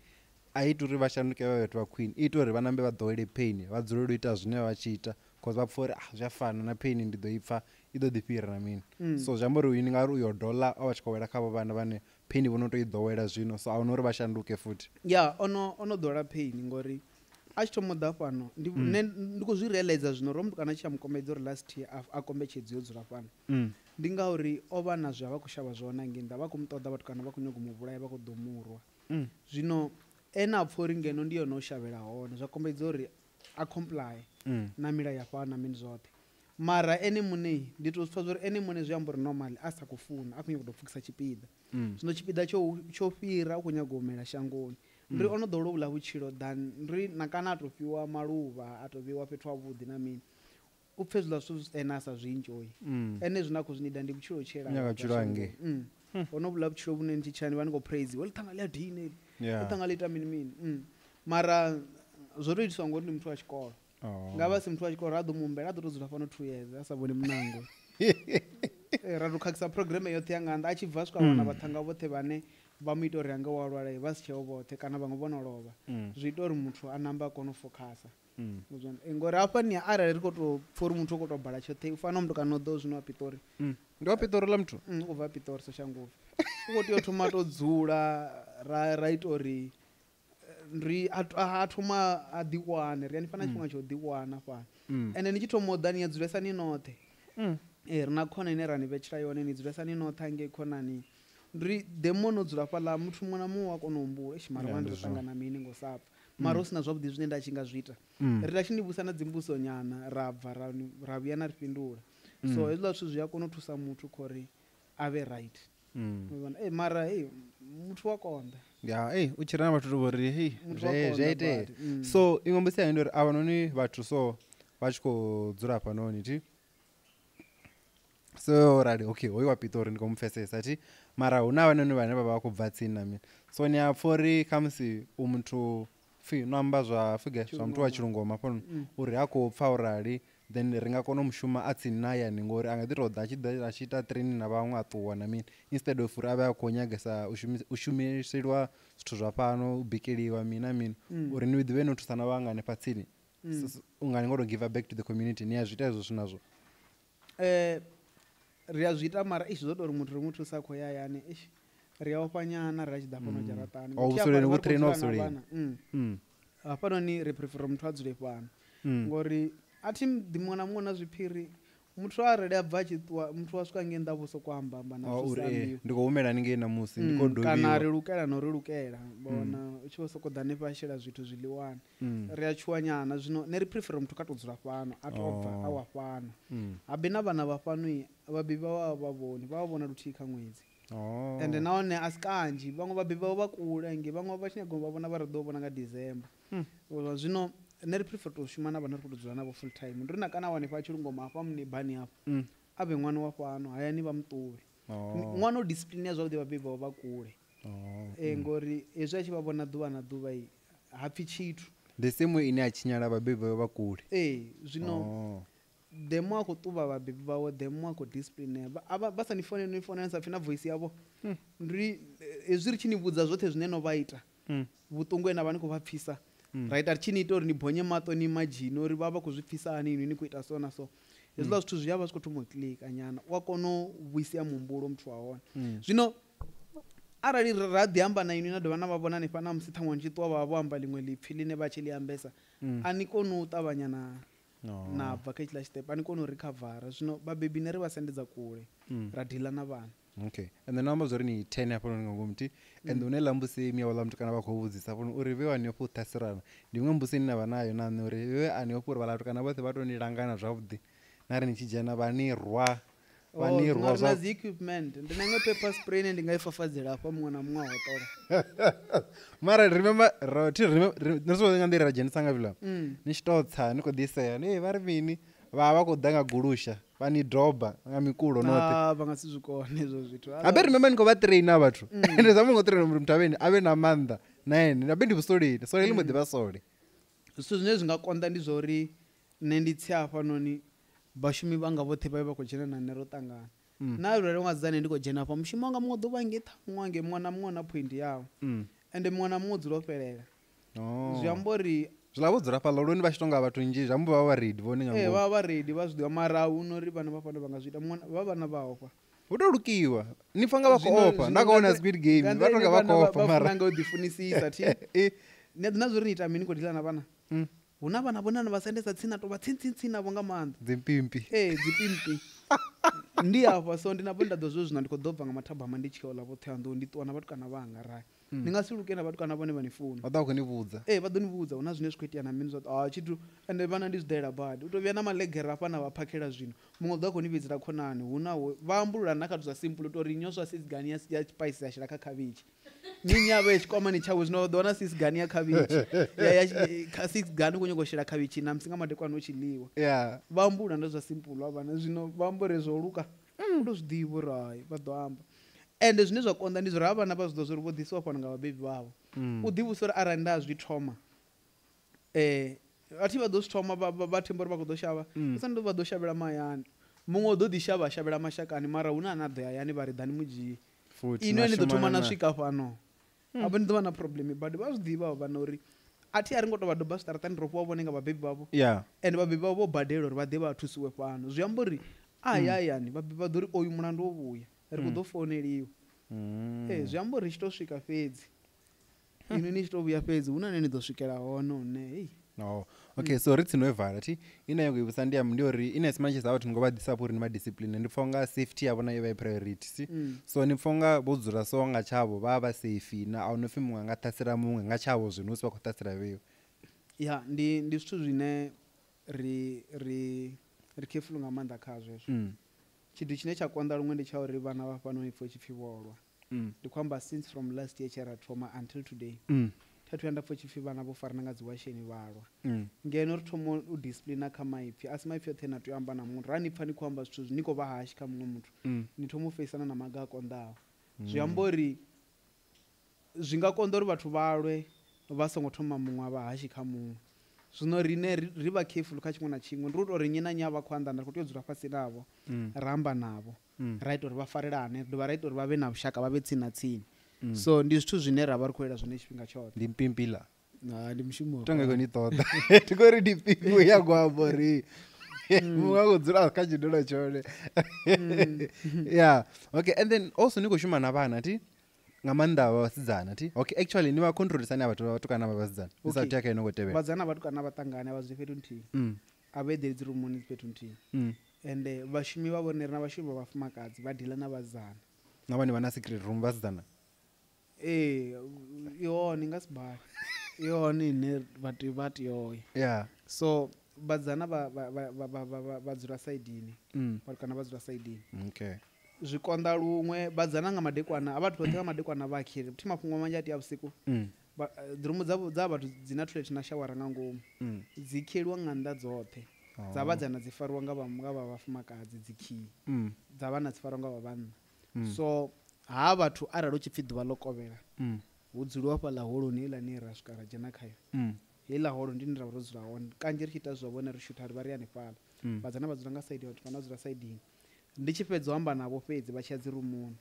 a iti uri vha shanduke vha vhathu vha khwine ita uri vha nambe vha ḓowele pain vha dzulele u ita zwine vha tshi ita cause vha pfha uri zwi a fana na pain ndi ḓo i pfha i ḓo ḓi fhira na mini so zwi amba uri ni nga ri uyo dola a vha tshi khou wela khavho vhana vhane pain vho no tou i ḓowela zwino so a huna uri vha shanduke futhi ono ḓowela pain ngori a tshi thoma ḓa fhano ndi khou zwi realize zwino ro mutukana tshi a mukombedza uri last year a kombetshedzi yo dzula fhano ndi ngauri o vha na zwi a vha khou shavha zwone angei nnḓa vha khou mu ṱoḓa vhatukana vha khou nyago mu vhulaya vha khou ḓo murwa zwino ene a pfha uri ngeno ndi yone o shavhela hone zwa kombedza uri a comply na milayo ya fhano na mini zwoṱhe mara ene muṋe ndi tou pfha zwa uri ene muṋe zwi amba uri normal a sa khou funa a khou nyago u tou pfukisa tshipiḓa zwino tshipiḓa tsho fhira u khou nyago u mela shangoni ndiri ono ḓo lovhula vhutshilo than ndiri na kana a tou fhiwa maluvha a tou vheiwa fhethu havhuḓi na mini u pfhe zwiḽa zwithu ene a sa zwi enjoyi ene zwine a khou zwi nida ndi vhutshilo tshelaaange ono vhula vhutshilo vhune ntshitshani vha ni khou praise weli ṱhanga ḽi a dine ṱhanga ḽi ita mini mini mara zwo tou itiswa ngori ndi muthu wa tshikolo nga vha si muthu wa tshikolo ra ḓo muhumbela a ḓo tou dzula fano 2 years a sa vhoni munango ra tou khakhisa programme yoṱhe ya nga nnḓa a tshi bva swika wana vhathanga vhoṱhe vhane vha mu ita uri anga wa lwala vha si tsheo vhoṱhe kana vhaṅwe vho no lovha zwi ita uri muthu a namba a kone u fokhasa ngori hafha ni arali ri khou tou pfha uri muthu u khou tou bala tshoṱhe u fanela mutukana o ḓo zwino wa piṱori ndi wa piṱori ḽa muthu u bva piṱori so shangovi u khou tea u thoma tou dzula ra ita uri ri a thoma a ḓiwane ri ani fana tshifhinga tsha u ḓiwana fhano ende ni tshi thoma u ḓa ni ya dzulesa ni noṱhe ri na khona ine ra ni vhetshela yone ni dzulesa ni noṱhe hangei khonani ri demo no dzula fhaḽa muthu muṅwe na muṅwe wa kona u humbula mara wana ri ḓo ṱangana mini ngo sapa mara hu sina zwavhuḓi zwine nda tshi nga zwi ita ri ta tshi ni vhusa na dzimbuso nyana ra bva ra vhuya na ri fhindula so hezwiḽa zwithu zwi a kona u thusa muthu khori a vhe right mara muthu wa konḓa ya u tshira na vhathu tou uri zwi a itea so iṅwe mbusi ya ndi uri avhanoni vhathu so vha tshi khou dzula fhanoni ti so rali okay hoyu wa piṱori ndi khou mu pfhesesa ti mara hu na vhanoni vhane vha vha khou bva tsini na mini so ni a pfha uri khamusi u muthu no amba zwa zwa muthu wa tshilungoma fhano uri ha khou pfha urali then ri nga kona u mushuma a tsini na hayani ngori a nga ḓi tou ḓa a tshi ita training na vhaṅwe a ṱuwa na mini instead of uri a vhe a khou nyagesa u shumiseliwa zwithu zwa fhano u bikeliwa mini na mini uri ni ḓivhe no thusa na vhaṅwe hanefha tsini u nga ni ngo tou give back to the community ni a zwi ita hezwo zwithu nazwo ri a zwi ita mara zwo tou uri muthu ri muthu sa khou ya hayani ri a ofha nyana ri a tshi ḓa fhano dzharaṱani hafhanoni ri prefera muthu a dzule fhano ngori a thi ḓi muṅwe na muṅwe na zwiphiri muthu arali a bva a tshi ṱuwa muthu wa swika ngei nnḓa vho sokou amba na uri ndi khou humela haningei namusi ndi khou kana ri lukela no ri lukela bona u tshi vho sokou ḓa hanefha a shela zwithu zwiḽiwani ri a tshuwa nyana zwino ne ri prefera muthu kha tou dzula fhano a tou bva a wa fhano habe na vhana vha fhano vhabebi vha vha vhoni vha vha vhona luthihi kha ṅwedzi ende nahone a si kanzhi vhaṅwe vhabebi vhavho vha kule nge vhaṅwe vha tshi nyaga vha vhona vha ri ḓo vhona nga December zwino ne ri prefer to shuma na vhana ri khou tou dzula navho full time ndi ri na kana wanefha a tshilungoma hafha mune bani hafha a vhe ṅwana wa fhano hayani vha muṱuwe ṅwana o discipline zwavhuḓi vhabebi vhavho vha kule ngori hezwi a tshi vha vhona ḓuvha na ḓuvha ha pfhi tshithu the same way ine a tshinyala vhabebi vhavho vha kule zwino demo a khou ṱuvha vhabebi vhawe demo a khou discipline vha sa ni fonela sa pfhi na voice yavho hezwi ri tshi ni vhudza zwoṱhe zwine no vha ita vhuṱungu ena vha ni khou vha pfisa right ari tshi ni ita uri ni bonye maṱo ni imagine uri vha khou zwi pfisa hani ini ni khou ita so na so hezwiḽa zwithu zwi a vha zwi khou thoma u klika nyana u a kona u vhuisia muhumbulo muthu wa hone zwino arali ra ḓi amba na ini na dovha na vha vhona hanefha na musi ṱhaṅwe ni tshi ṱuwa vha vho amba liṅwe ḽipfhi ḽine vha tshi ḽi ambesa a ni koni u ṱavhanya na bva kha hetshiḽa tshiṱepe a ni koni u rikhavara zwino vhabebi ne ri vha sendedza kule ra dila na vhana okay and then amba zwo ri ni 10 hafhanoni nga ngomu ti and une ḽa mbusi mi yavho ḽa muthu kana vha khou vhudzisa hafhanoni uri vhe wani ofho u ṱhasirana ndi iṅwe mbusi ine na vha nayo na nṋe uri vhe ani ofho uri vhaḽa kana vhoṱhe vha tou ni langana zwavhuḓi na ri ni tshi dzhena vha ni rwa na dzi equipment ndi na iṅwe paper spray ine ndi nga i fafadzela hafha muṅwe na muṅwe a hoṱola mara remember ni so nga nḓila ra dzhenisa nga vhila ni tshi tou tsa ni khou ḓisea vha ri mini vha khou ḓa nga gulusha vha ni doba nga mikulo noṱhe vha nga si zwi kone hezwo zwithu abe remember ni khou vha traina vhathu ende zama ngo traina muthu mutavheni a vhe na maanḓa na ene abe ndi vhusoleni sole ḽi mbo ḓi vha sole zwithu zwine zwi nga konḓa ndi zwa uri nṋe ndi tsi hafhanoni vhashumi vhanga vhoṱhe vha vhe vha khou dzhena na nṋe ro ṱangana na rwele ṅwadzane ndi khou dzhena hafha mushumo wanga muṅwe ḓuvha nge ṱhaṅwe wange muṅwe na muṅwe na point yawe ende muṅwe na muṅwe dzulo fhelela zwi amba uri zwiḽa vho dzula fhaḽa loni vha tshi tonga vhathu nnzhi zwi amba vha vha ready vhone nga ngomu vha vha ready vha zwi ḓivha mara hu no uri vhana vha fana vha nga zwi ita vha vhana vha ofha hu tou lukiwa ni pfa nga vha khou ofha nda khou ona speed game vha tonga vha khou ofha mara nga u ḓifunisisa thi na zwo ri ni ita mini khou dila na vhana hu na vhana vhone vha sendesa tsini to vha tsini navho nga maanḓa dzimpimpi dzipimpi ndi hafha so ndi na nda ḓo zwo zwino ndi khou ḓo bva nga mathabama ndi tshi ya ḽa vhoṱhe ando ndi ṱuwa na vhatukana vhanga rai ndi nga si luke na vhatukana vhone vha ni funa vha ḓo khou ni vhudza vha ḓo ni vhudza hu na zwine zwi khou itea na mini zwoṱhe tshithu ende vhana ndi zwi dalela badi u tou vhuya na malegera hafha na vha phakhela zwino muṅwe ḓo khou ni vhidzela khonani hu na vha ambulula na kha zwa simple tori nyoswa sisgani ya spice ya shela kha khavhishi nini yavho ya tshikwamani tshawe zwino ḓo wana sisgani ya khavhishi ya sisgani khou nyaga u shela khavhishi na musi nga madekwana u tshi ḽiwa vha ambulula ndo zwa simple vhana zwino vha ambore zwo luka u tou zwi ḓivha uri vha ḓo amba ende zwine zwa konḓa ndi zwo ri ha vhana vha zwi ḓo zwo ri vho ḓisiwa fhano nga vhabebi vhavho u ḓivhusa uri arali nda zwi thoma athi vha ḓo zwi thoma vha themba uri vha khou ḓo shavha sa ndo vha ḓo shavhela mahayani muṅwe u ḓo ḓi shavha shavhela mashakani mara hu na ane a ḓo hayani vha ri ḓani mudzhie ino ni ḓo thoma na swika fhano avho ni ḓo vha na problem badi vha zwi ḓivha vhana uri athi a ri ngo tou vha doba zwiṱaraṱani ro fhiwa vhone nga vhabebi vhavho ende vhabebi vhavho vho badela uri vha ḓe vha thusiwe fhano zwi amba uri hayani vhabebi vha ḓo ri oyu mulandu wo vhuya ri khou ḓo founeliwa zwi amba uri tshi tou swika fhedzi ini ni tshi tou vhuya fhedzi hu na ne ni ḓo swikela hone hune okay so ri tsino evala thi ine yango ivhusa ndi ndi uri ine simanche sa vhathu ngo vha ḓisa uri ni vha discipline ndi pfa nga safety yavho na i vha i priority si so ni pfa nga vho dzula so nga tshavho vha vha safe na a no pfi muṅwe nga ṱhasela muṅwe nga tshavho zwino u si vha khou ṱhasela vheo ndi zwithu zwine ri careful nga maanḓa khazwo hezwo tshithu tshine tsha konḓa luṅwe ndi tsha uri vhana vha fhano ipfho tshipfi vholwa ndi khou amba since from last year tsha thoma until today thathu ya nda pfha tshipfi vhana vho farana nga dzi washeni vhalwa ngeno ri thoma u discipline kha maipfi a si maipfi oṱhe na tea u amba na muthu ra ni pfha ni khou amba zwithu ni khou vha hashi kha muṅwe muthu ni thoma u feisana na maga a konḓaho zwi amba uri zwi nga konḓa uri vhathu vhalwe vha songo thoma muṅwe a vha hashi kha muṅwe zwino rine ri vha careful kha tshiṅwe na tshiṅwe ndi u tou ri nnyi na nnyi a vha khou anḓana ri khou tea u dzula fhasi navho ra amba navho ra ita uri vha farelane ri dovha ra ita uri vha vhe na vhushaka vha vhe tsini na tsini so ndi zwithu zwine ra vha ri khou ela zwone tshifhinga tshoṱhe ndi mpimpi ḽa ndi mushumo tonga khou ni ṱoḓa ndi khou ri ndi mpimpi ya gwabo ri muṅwe a khou dzula kha tshidolo tshone okay and then also ni khou shuma na vhana ti nga maanḓa vhasidzana ti okay actually ni vha controlisani a vhatukana vha vhasidzana ni sa tea kha ino ngo tevhela vhasidzana vhatukana vha ṱangane vha dzule fhethu nthihi a vha eḓeli dzi rumuni fhethu nthihi ende vhashumi vha vhone ri na vhashumi vha vhafumakadzi vha dila na vhasidzana na vhane vha na secret room vhasidzana ihone nga si bali ihone ine vhathu vha tiyoya so vhasidzana vha dzula saidini vhatukana vha dzula saidini okay zwi konḓa luṅwe vhasidzana nga madekwana a vhathu vhoṱhe nga madekwana vha khiri thi mafhungo manzhi a tea vhusiku dzirumu dza vhathu dzina toilet na shawara nga ngomu dzi kheliwa nga nnḓa dzoṱhe dza vhasidzana dzi fariwa nga vha vhafumakadzi dzi khiyi dza vhana dzi fariwa nga vha vhanna so ha vhathu arali u tshi pfi ḓuvha ḽo kovhela hu dzuliwa fhaḽa holoni heiḽani ra swika ra dzhena khayo heiḽa holo ndi nda ro dzula hone kanzhi ri tshi ita zwa vhone ri shutha ri vha ri hanefhaḽa vhadzana vha dzula nga saidi vhathu vhana dzula saidini ndi tshi fhedza u amba navho fhedzi vha tshi ya dzi rumuni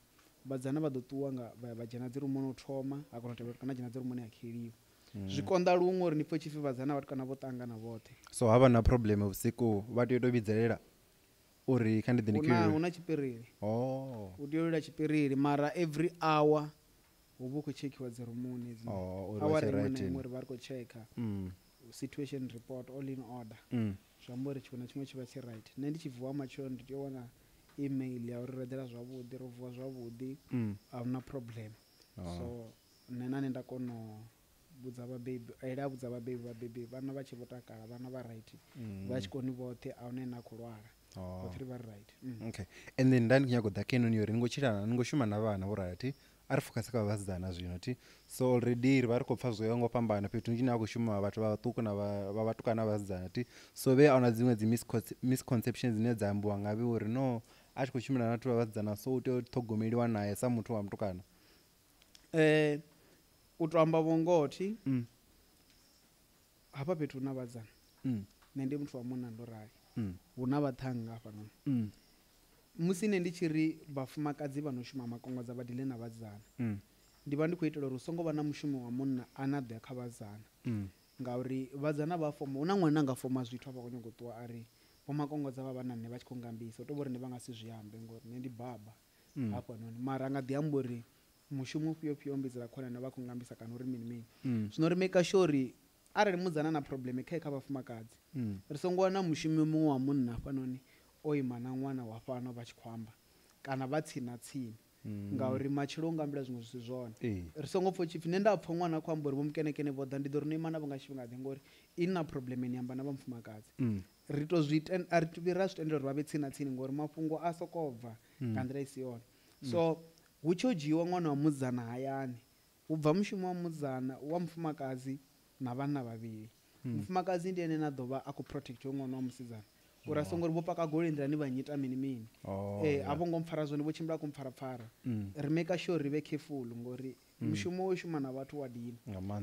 vhadzana vha ḓo ṱuwa vha dzhena dzi rumuni u thoma ha kona u tevhela kana dzhena dzi rumuni ya khiliwa zwi konḓa luṅwe uri ni pfhe tshipfi vhadzana vhathu kana vho ṱangana vhoṱhe so havha na problem vhusiku vha tea u to vhidzelela uri kha ndi ḓini hu na tshipirili u tea u lila tshipirili mara every hour hu vha u khou tshekhiwa dzi rumuni awara iṅwe na iṅwe ri vha ri khou tshekha situation report all in order zwi amba uri tshiṅwe na tshiṅwe tshi vha tshi right nṋe ndi tshi vuwa matshelo ndi tea u wana email ya uri ro eḓela zwavhuḓi ro vuwa zwavhuḓi a hu na problem so nṋe na nṋe nda kona u vhudza vhabebi a vhudza vhabebi vhana vha tshi vho takala vhana vha right vha tshi koni vhoṱhe a hune na khou lwala vhoṱhe ri vha ri right okay and then nda ndi khou nyaga u ḓa kha uri ni ngo tshilana ni ngo shuma na vhana vho rati a ri focus kha vhasidzana zwino ti so already ri vha ri khou pfa zwo yaho ngo fhambana fhethu nzhi na khou shuma vhathu vha vhaṱuku na vha vhatukana na vhasidzana ti so vhe a na dziṅwe dzi misconceptions dzine dza ambiwa ngavhe uri no a tshi khou shumela na vhathu vha vhasidzana so u tea u ṱhogomeliwa naye sa muthu wa mutukana u to amba vhongothi hafha fhethu hu na vhasidzana nṋe ndi muthu wa munna ndo rali hu na vhaṱhanga hafhanoni musi nṋe ndi tshi ri vhafumakadzi vha no shuma makongodza vha dile na vhasidzana ndi vha ndi khou itela uri hu songo vha na mushumo wa munna a na ḓo ya kha vhasidzana ngauri vhasidzana vha foma hu na ṅwana nga foma zwithu a vha khou nyaga u ṱuwa a ri vho makongodza vha vha na nṋe vha tshi khou ngambisa u tou uri nṋe vha nga si zwi ambe ngori nṋe ndi baba hafhanoni mara a nga ḓi amba uri mushumo ufhio ombedzela khonani vha khou ngambisa kana uri mini mini zwino ri make sure uri arali mudzana na problem khae kha vhafumakadzi ri songo wana mushumi muṅwe wa munna hafhanoni o ima na ṅwana wa fhano vha tshi khou amba kana vha tsini na tsini ngauri matshelo u nga ambela zwiṅwe zwithu zwone ri songo pfha tshipfi nṋe nda pfha ṅwana khou amba uri vho mukenekene vho ḓa ndi ḓo ri no ima navho nga tshifhinga ḓe ngori i na problem ni amba na vha mufumakadzi ri to zwi ra zwi tendela uri vha vhe tsini na tsini ngori mafhungo a sokou bva nga nḓila i si yone so hu tshi o dzhiiwa ṅwana wa musidzana hayani hu bva mushumo wa musidzana wa mufumakadzi na vhana vhavhili mufumakadzi ndi ene na ḓo vha a khou protectiwa ṅwana wa musidzana uri a songo ri vho paka goloi nḓilani vha nyita mini mini a vho ngo mpfara zwone vho tshimbila ku mpfarapfara ri make sure ri vhe careful ngori mushumo wo shuma na vhathu wa dina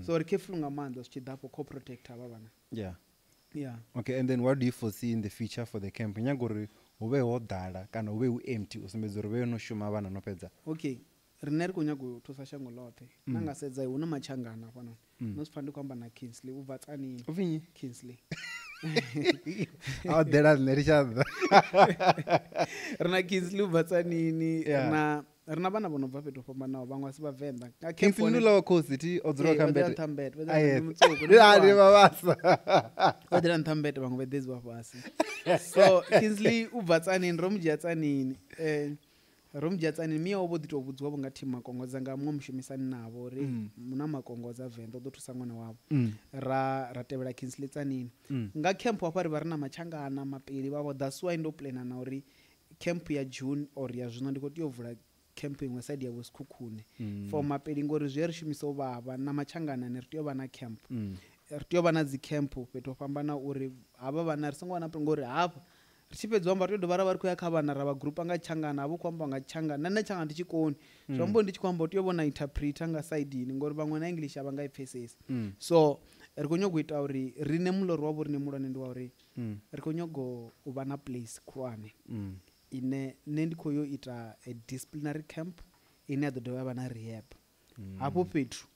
so ri careful nga maanḓa zwi tshi ḓa afho co protect havha vhana yeah okay and then what do you foresee in the future for the camp nyaga uri hu vhe ho ḓala kana hu vhe hu empty u sumbedza uri vhe no shuma vhana no fhedza okay rine ri khou nyaga u thusa shango ḽoṱhe na nga sedza hu na matshangana hafhanoni no sipfa ndi khou amba na Kingsley u bva tsanini uvinyi Kingsley a ḓela nṋe ri tsha ḓa ri na Kingsley u bva tsanini ri na vhana vho no bva fhethu ho fhambanaho vhaṅwe a si vhavenḓa Kingsley khosi ti o dzula kha mbete o ḓela nṱha mbete vhaṅwe vha ḓedzi vha fhasi so Kingsley u bva tsanini ro mu dzhia tsanini ro mu dzhia tsanini miya wo vho ḓi tou vhudziwa vho nga thimu makongodza nga muṅwe mushumisani navho uri mu na makongodza venḓa o ḓo thusa ṅwana wavho ra tevhela Kingsley tsanini nga camp hafha ri vha ri na matshangana mapeli vhavho that's why ndo plana na uri camp ya June or ya zwino ndi khou tea u vula camp iṅwe side ya vho Sikhukhune for mapeli ngori zwi ri shumisa u vhavha na matshangana ri tea u vha na camp ri tea u vha na dzi camp fhethu ho fhambana uri havha vhana ri songo wana ngori hafha ri tshi fhedza u amba ri tea u dovha ra vha ri khou ya kha vhana ra vha grupa nga tshangana havho khou amba nga tshangana nṋe tshangana ndi tshi koni zwi amba ndi tshi khou amba u tea u vhona interpreter nga saidini ngori vhaṅwe na English a vha nga i pfhesesi so ri khou nyaga u ita uri rine mulori wavho rine mulwane ndi wa uri ri khou nyaga u vha na place khulwane ine nṋe ndi khou yo ita a disciplinary camp ine ya ḓo dovha ya vha na rehab hafho fhethu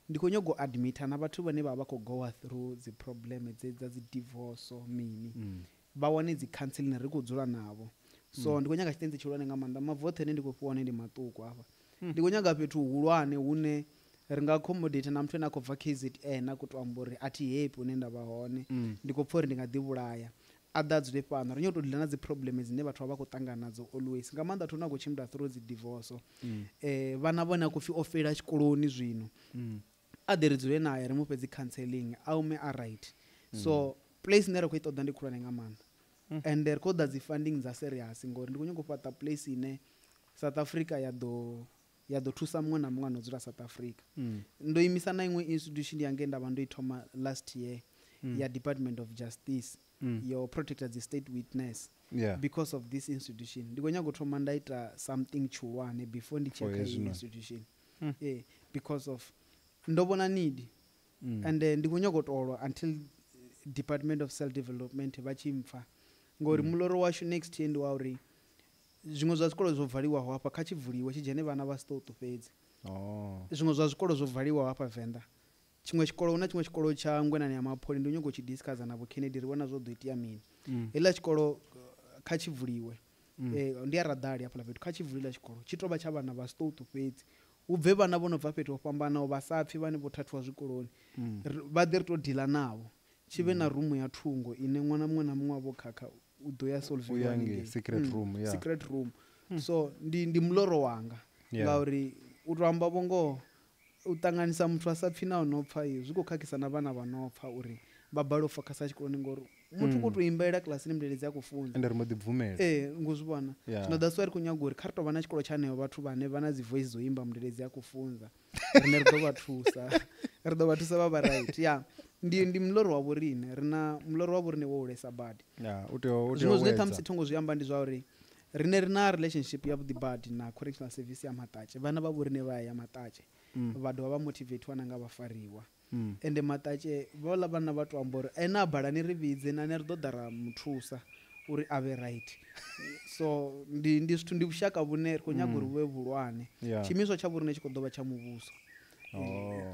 ndi khou nyaga u admita na vhathu vhane vha vha khou goa through dzi problem dza dzi divorce mini vha wane dzi counseling ri khou dzula navho so ndi khou nyaga tshitenzi tshihulwane nga maanḓa mavu oṱhe ane ndi khou fhiwa one ndi maṱuku hafha ndi khou nyaga fhethu hulwane hune ri nga accommodate na muthu ane a khou bva KZN a khou to amba uri a thi happy hune nda vha hone ndi khou pfha uri ndi nga ḓi vhulaya a ḓa dzule fhano ri nyo to dila na dzi problem dzine vhathu vha khou ṱangana nadzo always nga maanḓa thu na khou tshimbila through dzi divorce vhana vhone a khou pfi o fela tshikoloni zwino a ḓe ri dzule naye ri mu fhe dzi counseling a ume a right so place ine ra khou i ṱoḓa ndi khulwane nga maanḓa and ri khou ḓa dzi funding dza serious ngori ndi khou nyaga u fhaṱa place ine South Africa ya ḓo thusa muṅwe na muṅwe no dzula South Africa ndo imisa na iṅwe institution yange nda vha ndo i thoma last year ya Department of Justice yo protector dzi state witness Yeah. because of this institution ndi khou nyaga u thoma nda ita something tshihulwane before ndi tshia kha iyi institution because of ndo vhona need and ndi khou nyaga u tolwa until department of self development vha tshi mpfa ngori muloro washu next year ndi wa uri zwiṅwe zwa zwikolo zwo valiwaho hafha kha tshi vuliwe tshi dzhene vhana vha Stoutu fhedzi zwiṅwe zwa zwikolo zwo valiwaho hafha Venḓa tshiṅwe tshikolo huna tshiṅwe tshikolo tsha Ngwenani ya Mapholi ndi nyago tshi discussa na vho Kennedy ri vhona zwo ḓo itea mini heḽa tshikolo kha tshi vuliwe ndi ya radali hafhaḽa fhethu kha tshi vulila tshikolo tshi tovha tsha vhana vha Stoutu fhedzi u bve vhana vho no bva fhethu ho fhambanaho vha sa pfhi vhane vho thathiwa zwikoloni vha ḓi ri to dila navho tshi vhe na rumu ya thungo ine ṅwana muṅwe na muṅwe wavho khakha u ḓo ya solviwa secret room so ndi muloro wanga ngauri u to amba vhongoho u ṱanganisa muthu a sa pfhi naho no pfha iyo zwi khou khakhisa na vhana vha no pfha uri vha bale u fokhasa tshikoloni ngori muthu khou tou imbelela kilasini mudededzi a khou funza ende ri mbo ḓi bvumela ngo zwi vhona zwino that's why ri khou nyaga uri kha ri tou vha na tshikolo tsha hanevho vhathu vhane vha na dzi voice dzo imba mudededzi a khou funza rine ri ḓo vha thusa vha vha right ndi muloro wa vhorine ri na muloro wa vhorine wo hulesa badi zwino zwine ṱhamusi thongo zwi amba ndi zwa uri rine ri na relationship ya vhuḓi badi na correctional service ya Matache vhana vha vhorine vha ya Matache vha dovha vha motivate nanga vha fariwa ende Matache vha vhana vha to amba uri ene a balani ri vhidze nane ri ḓo ḓa ra muthusa uri ave right so ndi zwithu ndi vhushaka vhune ri khou nyaga uri vhuwe vhulwane tshiimiswa tsha vhorine tshi khou ḓo vha tsha muvhuso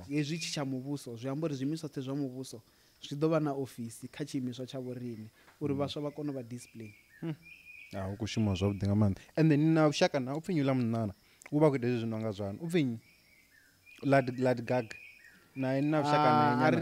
hezwi tshi tsha muvhuso zwi amba uri zwiimiswa zwoṱhe zwa muvhuso zwi ḓo vha na ofisi kha tshiimiswa tsha vhorine uri vhaswa vha kone u vha discipline hu khou shuma zwavhuḓi nga maanḓa and then na vhushaka na u pfhi nyula munana u vha khou ita hezwi zwino nga zwano u pfhi lad gag na ina vhushaka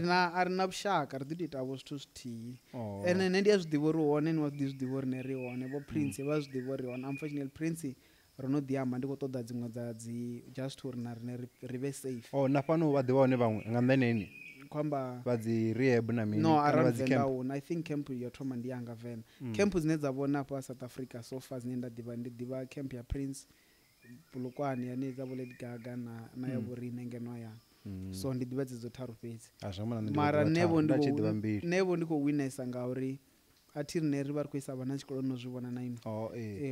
na a ri na vhushaka ri ḓi tou ita vho zwithu zwithihi ene nne ndi a zwi ḓivha uri hone ni wa ḓi zwi ḓivha uri ne ri hone vho Prince vha zwi ḓivha uri hone unfortunately Prince ro no ḓi amba ndi khou ṱoḓa dziṅwe dza dzi just uri na rine ri vhe safe na fhano vha ḓivha hone vhaṅwe nga nnḓa neni kwamba vha dzi rehab na mini no around Venḓa I think camp ya thoma ndi yanga Venḓa camp dzine dza vhona hafha South Africa so far dzine nda ḓivha ndi ḓivha camp ya Prince Bulukwane yane dza vho Lady Gaga na ya vhorine ngeno ya so ndi ḓivha dzedzo tharu fhedzi mara nevo ndi khou winesa ngauri a thi rine ri vha ri khou isa vhana tshikoloni no zwi vhona na ine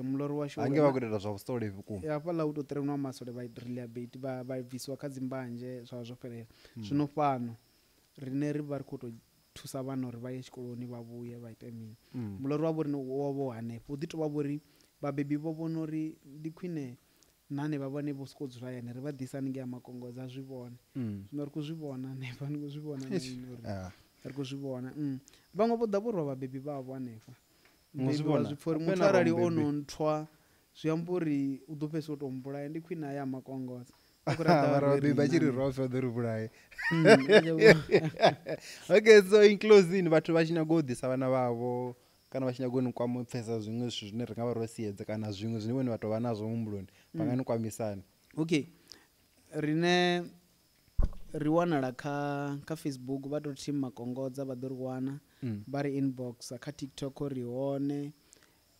muloro washu ange vha khou ita zwa vhusole vhukuma hafhaḽa u tou ṱrenwa masole vha rehabilitate vha bvisiwa kha dzimbadzhe zwo fhelela zwino fhano rine ri vha ri khou tou thusa vhana uri vha ye tshikoloni vha vhuye vha ite mini muloro wa vhorine wo hanefho u ḓi tou vha vhori vhabebi vho vhona uri ndi khwine na hanevha vhane vho sokou dzula hayani ri vha ḓisa haningei ya Makongodza a zwi vhone zwino ri khou zwi vhona hanefha ni khou zwi vhona ri khou zwi vhona vhaṅwe vho ḓa vho rwa vhabebi vhavho hanefha zwi pfha uri muthu arali o no nthwa zwi amba uri u ḓo fhedzisa u tou mbulaye ndi khwine ya Makongodza vhabebi vha tshi ri rofe o ḓo ri vhulaye okay so in closing vhathu vha tshi nyaga u ḓisa vhana vhavho kana vha tshi nyaga u ni kwama u pfhesa zwiṅwe zwithu zwine ri nga vha ro siedza kana zwiṅwe zwine vhone vha tou vha nazwo muhumbuloni vha nga ni kwamisani okay rine ri wanala kha Facebook vha tou team Makongodza vha ḓo ri wana vha ri inbox kha TikTok ri hone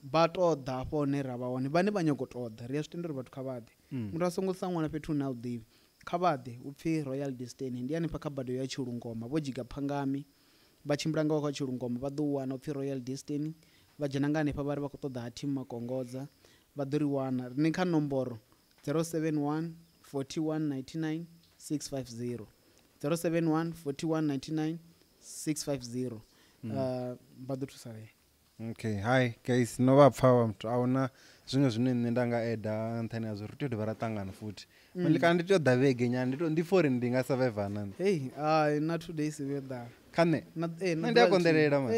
vha tou ḓa hafho hone ra vha hone vhane vha nyago tou ḓa ri a zwi tenda uri vhathu kha vha ḓe muthu a songo sa ṅwana fhethu hune a u ḓivhi kha vha ḓe u pfhi Royal Destiny ndi hanefha kha bado ya Tshilungoma vho dzhiga phangami vha tshimbila nga kha Tshilungoma vha ḓo wana u pfhi Royal Destiny vha dzhena nga hanefha vha ri vha khou ṱoḓa ha team Makongodza vha ḓo ri wana ri kha nomboro 071 4199 650 071 4199 650 vha ḓo thusalea okay hi guys no vha pfha muthu ahuna zwiṅwe zwine nṋe nda nga eda nṱhani ha zwo ri tea u dovha ra ṱangana futhi mali kana ndi tea u ḓa vhege nyana ndi for ndi nga survive na hey na 2 days vhe ḓa kane ndi a konḓelela man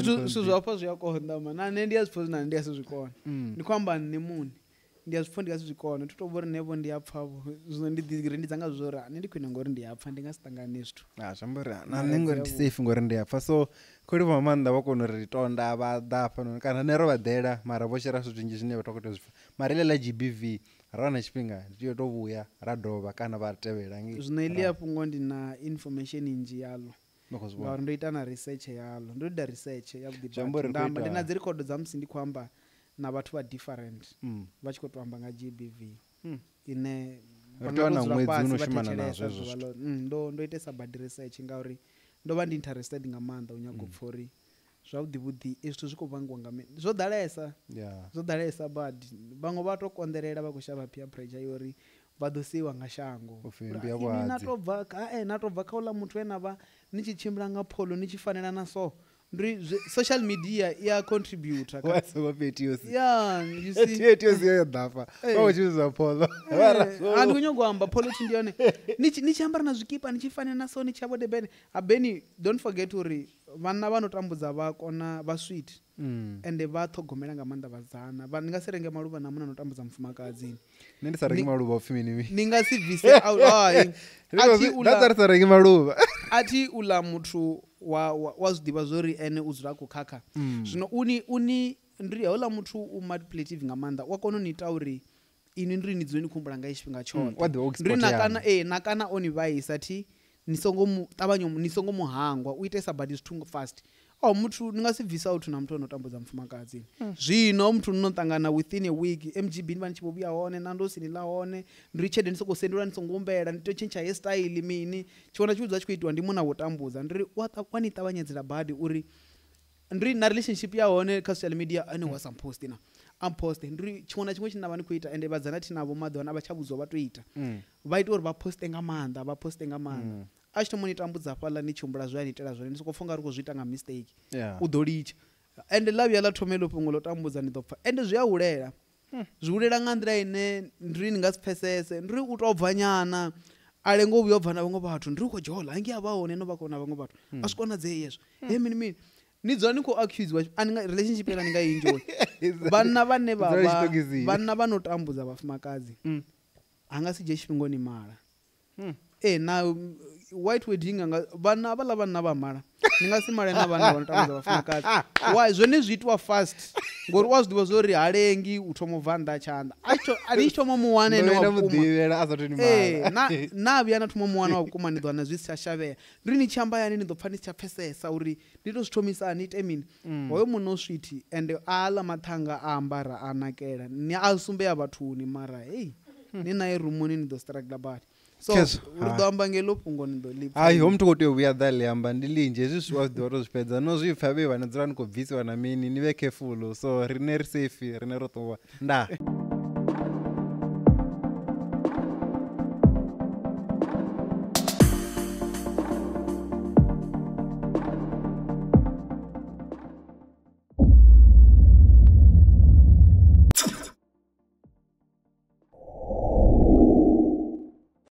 zwithu zwa pfa zwi a konḓa man na nṋe ndi a zwipfa zwina ndi a si zwikona ndi khou amba nṋe muṋe ndi a zwipfa ndi nga si zwikona thi tou vhori nevho ndi a pfha zwino ndi dzanga zwo uri nṋe ndi khwine ngori ndi a pfha ndi nga si ṱangane zwithu zwi amba uri na nṋe ngori ndi safe ngori ndi a pfha so kholi vha maanḓa vha kona uri tonda vha ḓa hafhanoni kana nne ro vha ḓela mara vho shera zwithu zwinzhi zwine vha khou tea u zwi pfha mara iḽa GBV ra wana tshifhinga ndi tea tou vhuya ra dovha kana vha tevhela zwino iḽi a fhungo ndi na information nnzhi yaḽo ngauri ndo ita na research yaḽo ndo ita research ya vhuḓi ndi na dzi rekhodo dza musi ndi khou amba na vhathu vha different vha tshi khou tou amba nga GBV ine ndo itesa badi research ngauri ndo vha ndi interested nga maanḓa u nyaga u pfha uri zwavhuḓi vhuḓi ezwi zwithu zwi khou vangiwa nga mini zwo ḓalesa badi vhaṅwe vha to konḓelela vha khou shavha peer pressure yori vha ḓo siiwa nga shango na to bva kha uḽa muthu we na vha ni tshi tshimbila nga pholo ni tshi fanela na so ndi social media ya contributor andi kunyogo amba pholo thi ndi yone ni tshi ambara na zwikipa ni tshi fanela na so ni tshi abode bene abeni don't forget uri vhanna vha no tambudza vha kona vha sweet ende vha ṱhogomela nga maanḓa vhazana ni nga si renge maluvha na munna no tambudza mufumakadzini nṋe ndi sa rengi maluvha upfi mini ni nga si bvise rengi maluvha athi ula muthu wa zwiḓivha zwori ene u dzula khou khakha zwino uni ndiri hauḽa muthu u manipulative nga maanḓa wa kona u ni ita uri ini ndiri ni dzule ni khumbula nga tshifhinga tshoṱhe ndiri nakana o ni vhaisa thi ni songo mu ṱavhanya ni songo muhangwa u itesa badi zwithu fast muthu ni nga si bvisa out na muthu ono tambudza mufumakadzi zwino muthu no ṱangana within a week mgb ni vha ni tshi vho vhuya hone na ndo sini la hone ndiri tshelede ni songo sendela ni songo humbela ni tea tshentsha hairstyle mini tshivhona tshi tshi khou itiwa ndi muna wo tambudza ndiri wa ni ṱavhanyedzela badi uri ndiri na relationship ya hone kha social media ane wa some post na amposte ndiri tshivhona tshiṅwe tshine vha ni khou ita ende vhadzana thi navho maḓona vha tsha vhudzwa vha to ita vha ita uri vha poste nga maanḓa a tshi thoma ni tambudza fhaḽa ni tshi humbula zwo ya ni itela zwone ni sokou pfha nga ri khou zwi ita nga mistake u ḓo litsha ende ḽa vhuya ḽa thoma iḽo fhungo ḽo tambudza ni ḓo pfha ende zwi a hulela zwi hulela nga nḓila ine ndiri ni nga si pfesese ndiri u tou bva nyana a lengo vhuya u bva na vhaṅwe vhathu ndiri u khou dzhola hangi a vha hone no vha khou na vhaṅwe vhathu a swi konadzei hezwo mini ni dzula ni khou accusiwa relationship yela ni nga i enjoy vhanna vhane vhanna vha no tambudza vhafumakadzi a nga si dzhie tshifhinga ni mala na white wedding vhanna havhaḽa vhanna vha mala ni nga si male na vhanna vha no tambudza vhafumakadzi zwone zwi itiwa fast ngori wa zwi ḓivha zwo ri ha lengi u thoma u bva nnḓa tshanḓa ani tshi thoma muwane ene wa vhukuma na vhuya na thoma muwane wa vhukuma ni ḓo wana zwi si tsha shavhea ndiri ni tshi amba yani ni ḓo pfha ni si tsha pfesesa uri ndi to zwi thomisa ni ite mini hoyo munna o sweet ende aḽa mathanga a ambara a nakela ni a sumbeya vhathuni mara ni naye rumuni ni ḓo struggle badi so uri ḓo amba ngelo fhungo ni ḓo ḽipfa hayi ho muthu khou tea u vhuya ḓa ḽi amba ndi linzhi hezwi zwithu wa zwi ḓivha to zwi fhedza no zwi pfha vhe vha ni dzula ni khou bvisiwa na mini ni vhe careful so rine ri safe rine ro ṱuwa ndaa